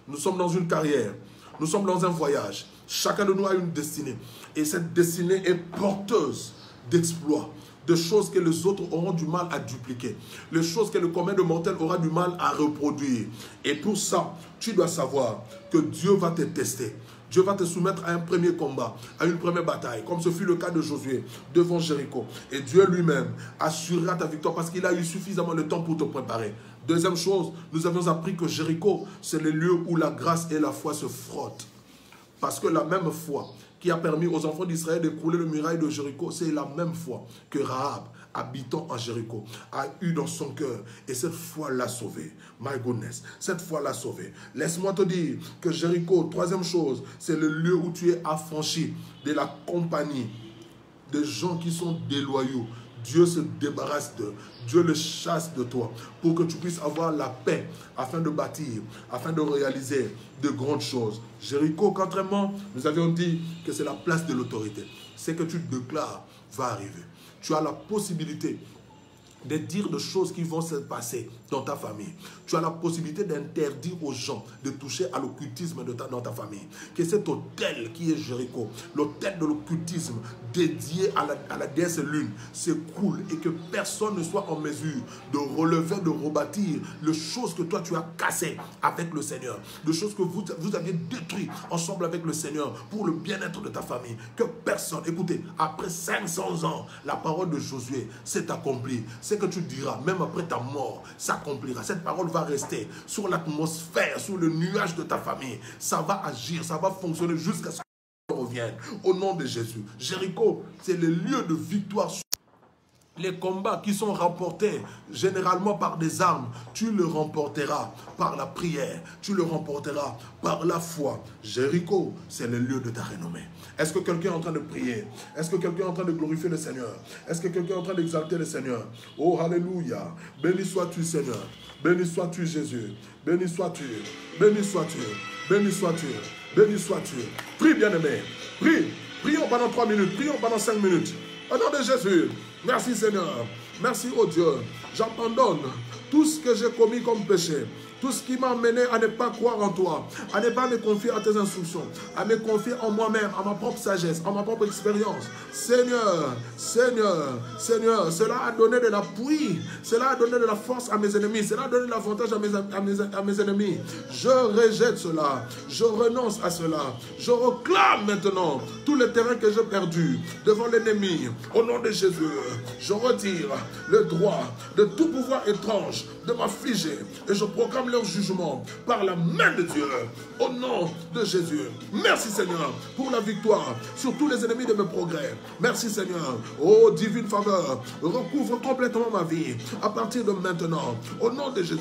Speaker 1: Nous sommes dans une carrière. Nous sommes dans un voyage. Chacun de nous a une destinée. Et cette destinée est porteuse d'exploits, de choses que les autres auront du mal à dupliquer, les choses que le commun de mortel aura du mal à reproduire. Et pour ça, tu dois savoir que Dieu va te tester. Dieu va te soumettre à un premier combat, à une première bataille, comme ce fut le cas de Josué devant Jéricho. Et Dieu lui-même assurera ta victoire parce qu'il a eu suffisamment de temps pour te préparer. Deuxième chose, nous avions appris que Jéricho, c'est le lieu où la grâce et la foi se frottent. Parce que la même foi qui a permis aux enfants d'Israël d'écrouler le muraille de Jéricho, c'est la même foi que Rahab, habitant en Jéricho, a eu dans son cœur. Et cette foi l'a sauvé. My goodness, cette foi l'a sauvé. Laisse-moi te dire que Jéricho, troisième chose, c'est le lieu où tu es affranchi de la compagnie de gens qui sont déloyaux. Dieu se débarrasse d'eux. Dieu le chasse de toi pour que tu puisses avoir la paix afin de bâtir, afin de réaliser de grandes choses. Jéricho, quatrièmement, nous avions dit que c'est la place de l'autorité. Ce que tu déclares va arriver. Tu as la possibilité de dire des choses qui vont se passer dans ta famille. Tu as la possibilité d'interdire aux gens de toucher à l'occultisme dans ta famille. Que cet hôtel qui est Jéricho, l'hôtel de l'occultisme dédié à la déesse lune, s'écroule et que personne ne soit en mesure de relever, de rebâtir les choses que toi tu as cassées avec le Seigneur, les choses que vous aviez détruites ensemble avec le Seigneur pour le bien-être de ta famille. Que personne, écoutez, après 500 ans, la parole de Josué s'est accomplie. Ce que tu diras, même après ta mort, s'accomplira. Cette parole va rester sur l'atmosphère, sur le nuage de ta famille. Ça va agir, ça va fonctionner jusqu'à ce que tu reviennes. Au nom de Jésus. Jéricho, c'est le lieu de victoire. Les combats qui sont remportés généralement par des armes, tu le remporteras par la prière, tu le remporteras par la foi. Jéricho, c'est le lieu de ta renommée. Est-ce que quelqu'un est en train de prier? Est-ce que quelqu'un est en train de glorifier le Seigneur? Est-ce que quelqu'un est en train d'exalter le Seigneur? Oh, alléluia. Béni sois-tu, Seigneur. Béni sois-tu, Jésus. Béni sois-tu. Béni sois-tu. Béni sois-tu. Béni sois-tu. Prie, bien-aimé. Prie. Prions pendant 3 minutes. Prions pendant 5 minutes. Au nom de Jésus. Merci Seigneur. Merci oh Dieu. J'abandonne tout ce que j'ai commis comme péché, tout ce qui m'a amené à ne pas croire en toi, à ne pas me confier à tes instructions, à me confier en moi-même, à ma propre sagesse, à ma propre expérience. Seigneur, Seigneur, Seigneur, cela a donné de l'appui, cela a donné de la force à mes ennemis, cela a donné de l'avantage à mes ennemis. Je rejette cela, je renonce à cela, je réclame maintenant tout le terrain que j'ai perdu devant l'ennemi. Au nom de Jésus, je retire le droit de tout pouvoir étrange de m'affliger et je proclame leur jugement par la main de Dieu. Au nom de Jésus. Merci Seigneur pour la victoire sur tous les ennemis de mes progrès. Merci Seigneur. Oh divine faveur, recouvre complètement ma vie à partir de maintenant. Au nom de Jésus,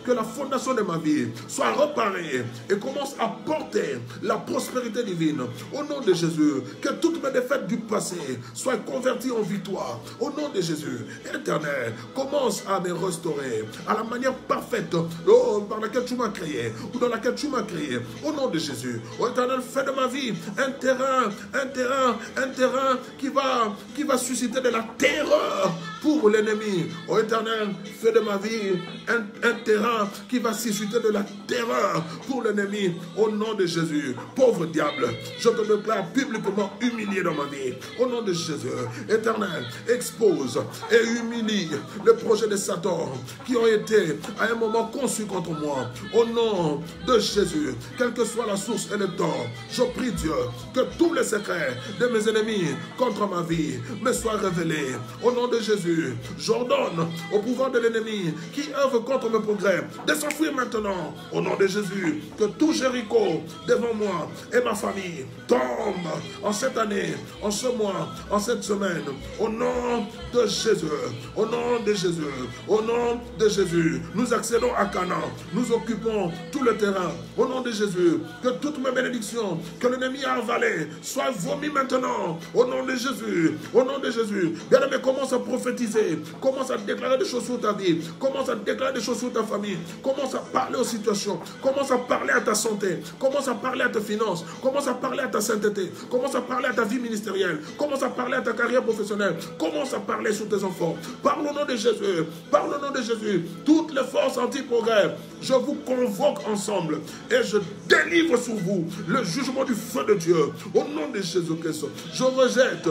Speaker 1: que la fondation de ma vie soit réparée et commence à porter la prospérité divine. Au nom de Jésus, que toutes mes défaites du passé soient converties en victoire. Au nom de Jésus, Éternel, commence à me restaurer à la manière parfaite par laquelle tu m'as créé ou dans laquelle tu m'as créé. Au nom de Jésus, oh Éternel, fais de ma vie un terrain qui va susciter de la terreur pour l'ennemi. Oh Éternel, fais de ma vie un terrain qui va susciter de la terreur pour l'ennemi. Au nom de Jésus, pauvre diable, je te déclare publiquement humilié dans ma vie. Au nom de Jésus, Éternel, expose et humilie les projets de Satan qui ont été à un moment conçus contre moi. Au nom de Jésus, quelle que soit la source et le temps, je prie Dieu que tous les secrets de mes ennemis contre ma vie me soient révélés. Au nom de Jésus, j'ordonne au pouvoir de l'ennemi qui œuvre contre mes progrès de s'enfuir maintenant. Au nom de Jésus, que tout Jéricho devant moi et ma famille tombe en cette année, en ce mois, en cette semaine. Au nom de Jésus, au nom de Jésus, au nom de Jésus, nous accédons à Canaan, nous occupons tout le terrain. Au nom de Jésus, que toutes mes bénédictions que l'ennemi a avalées soient vomies maintenant. Au nom de Jésus, au nom de Jésus. Bien-aimé, commence à prophétiser, commence à déclarer des choses sur ta vie, commence à déclarer des choses sur ta famille, commence à parler aux situations, commence à parler à ta santé, commence à parler à tes finances, commence à parler à ta sainteté, commence à parler à ta vie ministérielle, commence à parler à ta carrière professionnelle, commence à parler sur tes enfants. Parle au nom de Jésus, parle au nom de Jésus. Toutes les forces anti-progrès, je vous convoque ensemble et je délivre sur vous le jugement du feu de Dieu. Au nom de Jésus-Christ, je rejette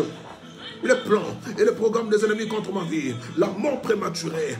Speaker 1: les plans et les programmes des ennemis contre ma vie, la mort prématurée,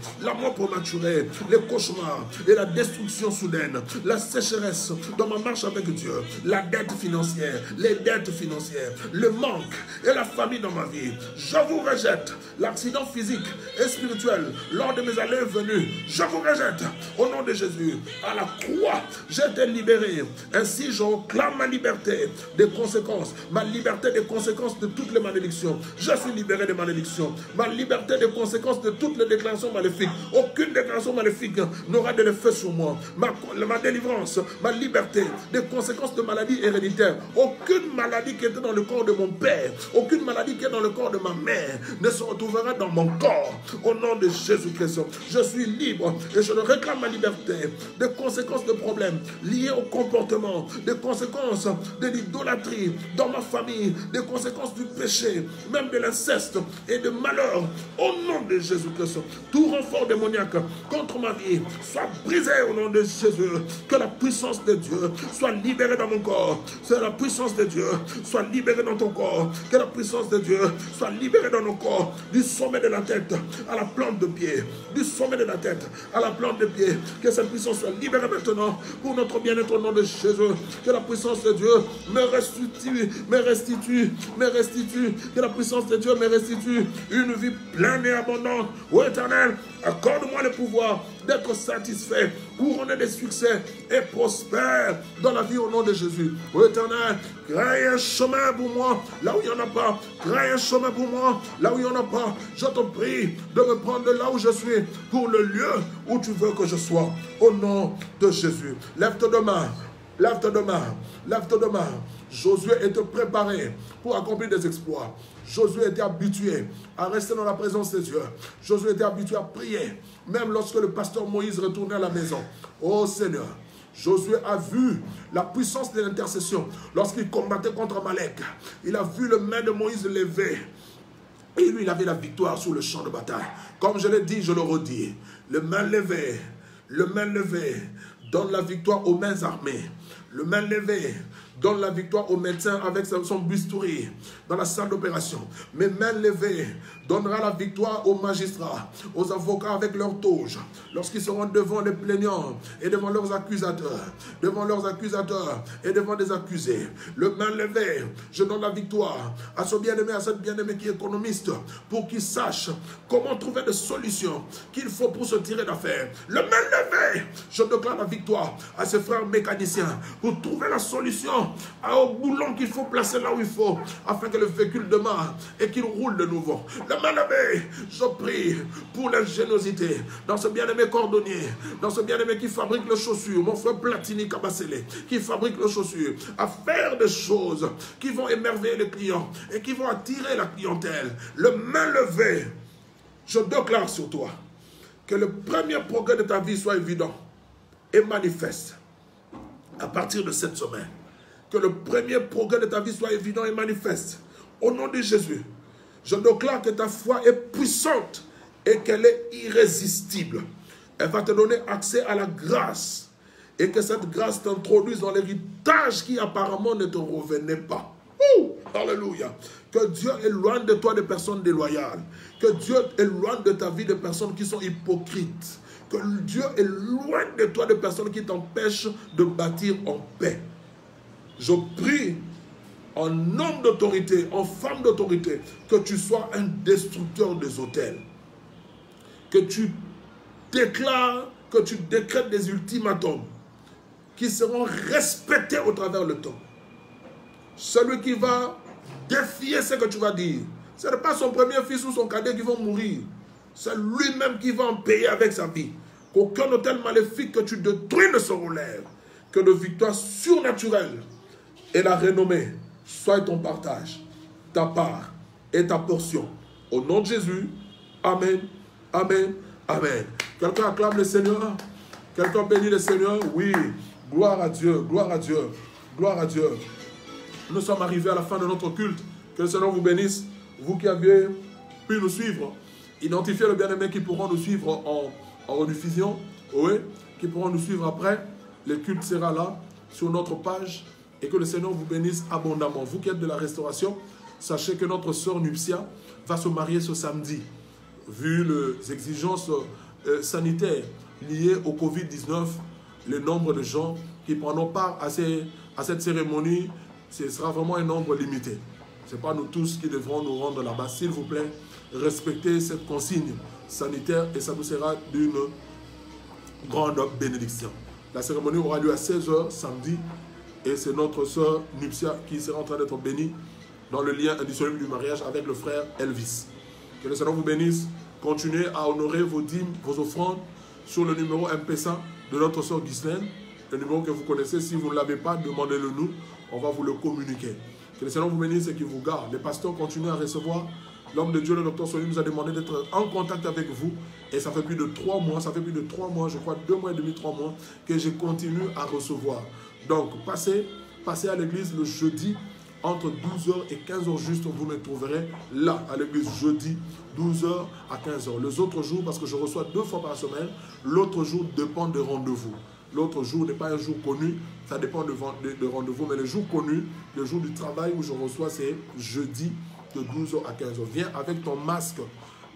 Speaker 1: les cauchemars et la destruction soudaine, la sécheresse dans ma marche avec Dieu, la dette financière, les dettes financières, le manque et la famine dans ma vie. Je vous rejette l'accident physique et spirituel lors de mes allées et venues. Je vous rejette au nom de Jésus. À la croix, j'ai été libéré. Ainsi, je réclame ma liberté des conséquences, ma liberté des conséquences de toutes les malédictions. Je suis libéré des malédictions. Ma liberté des conséquences de toutes les déclarations maléfiques. Aucune déclaration maléfique n'aura de l'effet sur moi. Ma délivrance, ma liberté des conséquences de maladies héréditaires. Aucune maladie qui était dans le corps de mon père, aucune maladie qui est dans le corps de ma mère ne se retrouvera dans mon corps. Au nom de Jésus-Christ, je suis libre et je réclame ma liberté des conséquences de problèmes liés au comportement, des conséquences de l'idolâtrie dans ma famille, des conséquences du péché, même de l'inceste et de malheur. Au nom de Jésus-Christ, tout renfort démoniaque contre ma vie soit brisé au nom de Jésus. Que la puissance de Dieu soit libérée dans mon corps. Que la puissance de Dieu soit libérée dans ton corps. Que la puissance de Dieu soit libérée dans nos corps, du sommet de la tête à la plante de pied, du sommet de la tête à la plante de pied. Que cette puissance soit libérée maintenant pour notre bien-être au nom de Jésus. Que la puissance de Dieu me restitue. Que la puissance de Dieu me restitue une vie pleine et abondante. Ô Éternel, accorde-moi le pouvoir d'être satisfait, couronné de succès et prospère dans la vie au nom de Jésus. Ô Éternel, crée un chemin pour moi là où il n'y en a pas. Crée un chemin pour moi là où il n'y en a pas. Je te prie de me prendre de là où je suis pour le lieu où tu veux que je sois. Au nom de Jésus. Lève-toi demain. Lève-toi demain. Lève-toi demain. Josué était préparé pour accomplir des exploits. Josué était habitué à rester dans la présence de Dieu. Josué était habitué à prier, même lorsque le pasteur Moïse retournait à la maison. Oh Seigneur, Josué a vu la puissance de l'intercession lorsqu'il combattait contre Amalek. Il a vu le main de Moïse lever. Et lui, il avait la victoire sur le champ de bataille. Comme je l'ai dit, je le redis. Le main levée donne la victoire aux mains armées. Le main levée donne la victoire au médecin avec son bistouri dans la salle d'opération. Mes mains levées donnera la victoire aux magistrats, aux avocats avec leurs toges, lorsqu'ils seront devant les plaignants et devant leurs accusateurs et devant des accusés. Le main levée, je donne la victoire à ce bien-aimé, à cette bien-aimée qui est économiste, pour qu'il sache comment trouver des solutions qu'il faut pour se tirer d'affaire. Le main levée, je déclare la victoire à ses frères mécaniciens pour trouver la solution au boulon qu'il faut placer là où il faut, afin que le véhicule démarre et qu'il roule de nouveau. Le main levée, je prie pour l'ingéniosité dans ce bien-aimé cordonnier, dans ce bien-aimé qui fabrique les chaussures, mon frère Platini Kabasele, qui fabrique les chaussures, à faire des choses qui vont émerveiller les clients et qui vont attirer la clientèle. Le main levée, je déclare sur toi que le premier progrès de ta vie soit évident et manifeste à partir de cette semaine. Que le premier progrès de ta vie soit évident et manifeste. Au nom de Jésus, je déclare que ta foi est puissante et qu'elle est irrésistible. Elle va te donner accès à la grâce et que cette grâce t'introduise dans l'héritage qui apparemment ne te revenait pas. Alléluia. Que Dieu éloigne de toi des personnes déloyales. Que Dieu éloigne de ta vie des personnes qui sont hypocrites. Que Dieu éloigne de toi des personnes qui t'empêchent de bâtir en paix. Je prie en homme d'autorité, en femme d'autorité, que tu sois un destructeur des autels. Que tu déclares, que tu décrètes des ultimatums qui seront respectés au travers le temps. Celui qui va défier ce que tu vas dire, ce n'est pas son premier fils ou son cadet qui vont mourir. C'est lui-même qui va en payer avec sa vie. Qu'aucun autel maléfique que tu détruis ne se relève. Que de victoire surnaturelle et la renommée soit ton partage, ta part et ta portion. Au nom de Jésus, amen, amen, amen. Quelqu'un acclame le Seigneur? Quelqu'un bénit le Seigneur? Oui, gloire à Dieu, gloire à Dieu, gloire à Dieu. Nous sommes arrivés à la fin de notre culte. Que le Seigneur vous bénisse. Vous qui avez pu nous suivre, identifiez le bien-aimé qui pourront nous suivre en rediffusion, oui, qui pourront nous suivre après. Le culte sera là, sur notre page. Et que le Seigneur vous bénisse abondamment. Vous qui êtes de la restauration, sachez que notre sœur Nuptia va se marier ce samedi. Vu les exigences sanitaires liées au Covid-19, le nombre de gens qui prendront part à cette cérémonie, ce sera vraiment un nombre limité. Ce n'est pas nous tous qui devrons nous rendre là-bas. S'il vous plaît, respectez cette consigne sanitaire et ça nous sera d'une grande bénédiction. La cérémonie aura lieu à 16 h samedi. Et c'est notre sœur Nuptia qui sera en train d'être bénie dans le lien indissoluble du mariage avec le frère Elvis. Que le Seigneur vous bénisse. Continuez à honorer vos dîmes, vos offrandes sur le numéro M-Pesa de notre sœur Ghislaine. Le numéro que vous connaissez, si vous ne l'avez pas, demandez-le nous. On va vous le communiquer. Que le Seigneur vous bénisse et qu'il vous garde. Les pasteurs continuent à recevoir. L'homme de Dieu, le docteur Soli, nous a demandé d'être en contact avec vous. Et ça fait plus de 3 mois, je crois 2 mois et demi, 3 mois, que je continue à recevoir. Donc, passez à l'église le jeudi, entre 12 h et 15 h juste, vous me trouverez là, à l'église, jeudi, 12 h à 15 h. Les autres jours, parce que je reçois 2 fois par semaine, l'autre jour dépend des rendez-vous. L'autre jour n'est pas un jour connu, ça dépend de rendez-vous, mais le jour connu, le jour du travail où je reçois, c'est jeudi, de 12 h à 15 h. Viens avec ton masque,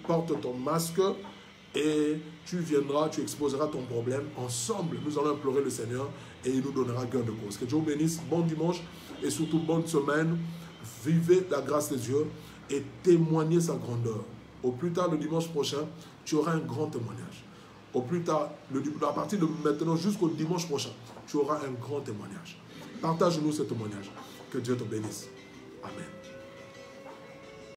Speaker 1: porte ton masque, et tu viendras, tu exposeras ton problème. Ensemble, nous allons implorer le Seigneur et il nous donnera gain de cause. Que Dieu vous bénisse, bon dimanche et surtout bonne semaine. Vivez la grâce de Dieu et témoignez sa grandeur. Au plus tard, le dimanche prochain, tu auras un grand témoignage. Au plus tard, à partir de maintenant jusqu'au dimanche prochain, tu auras un grand témoignage. Partage-nous ce témoignage. Que Dieu te bénisse. Amen.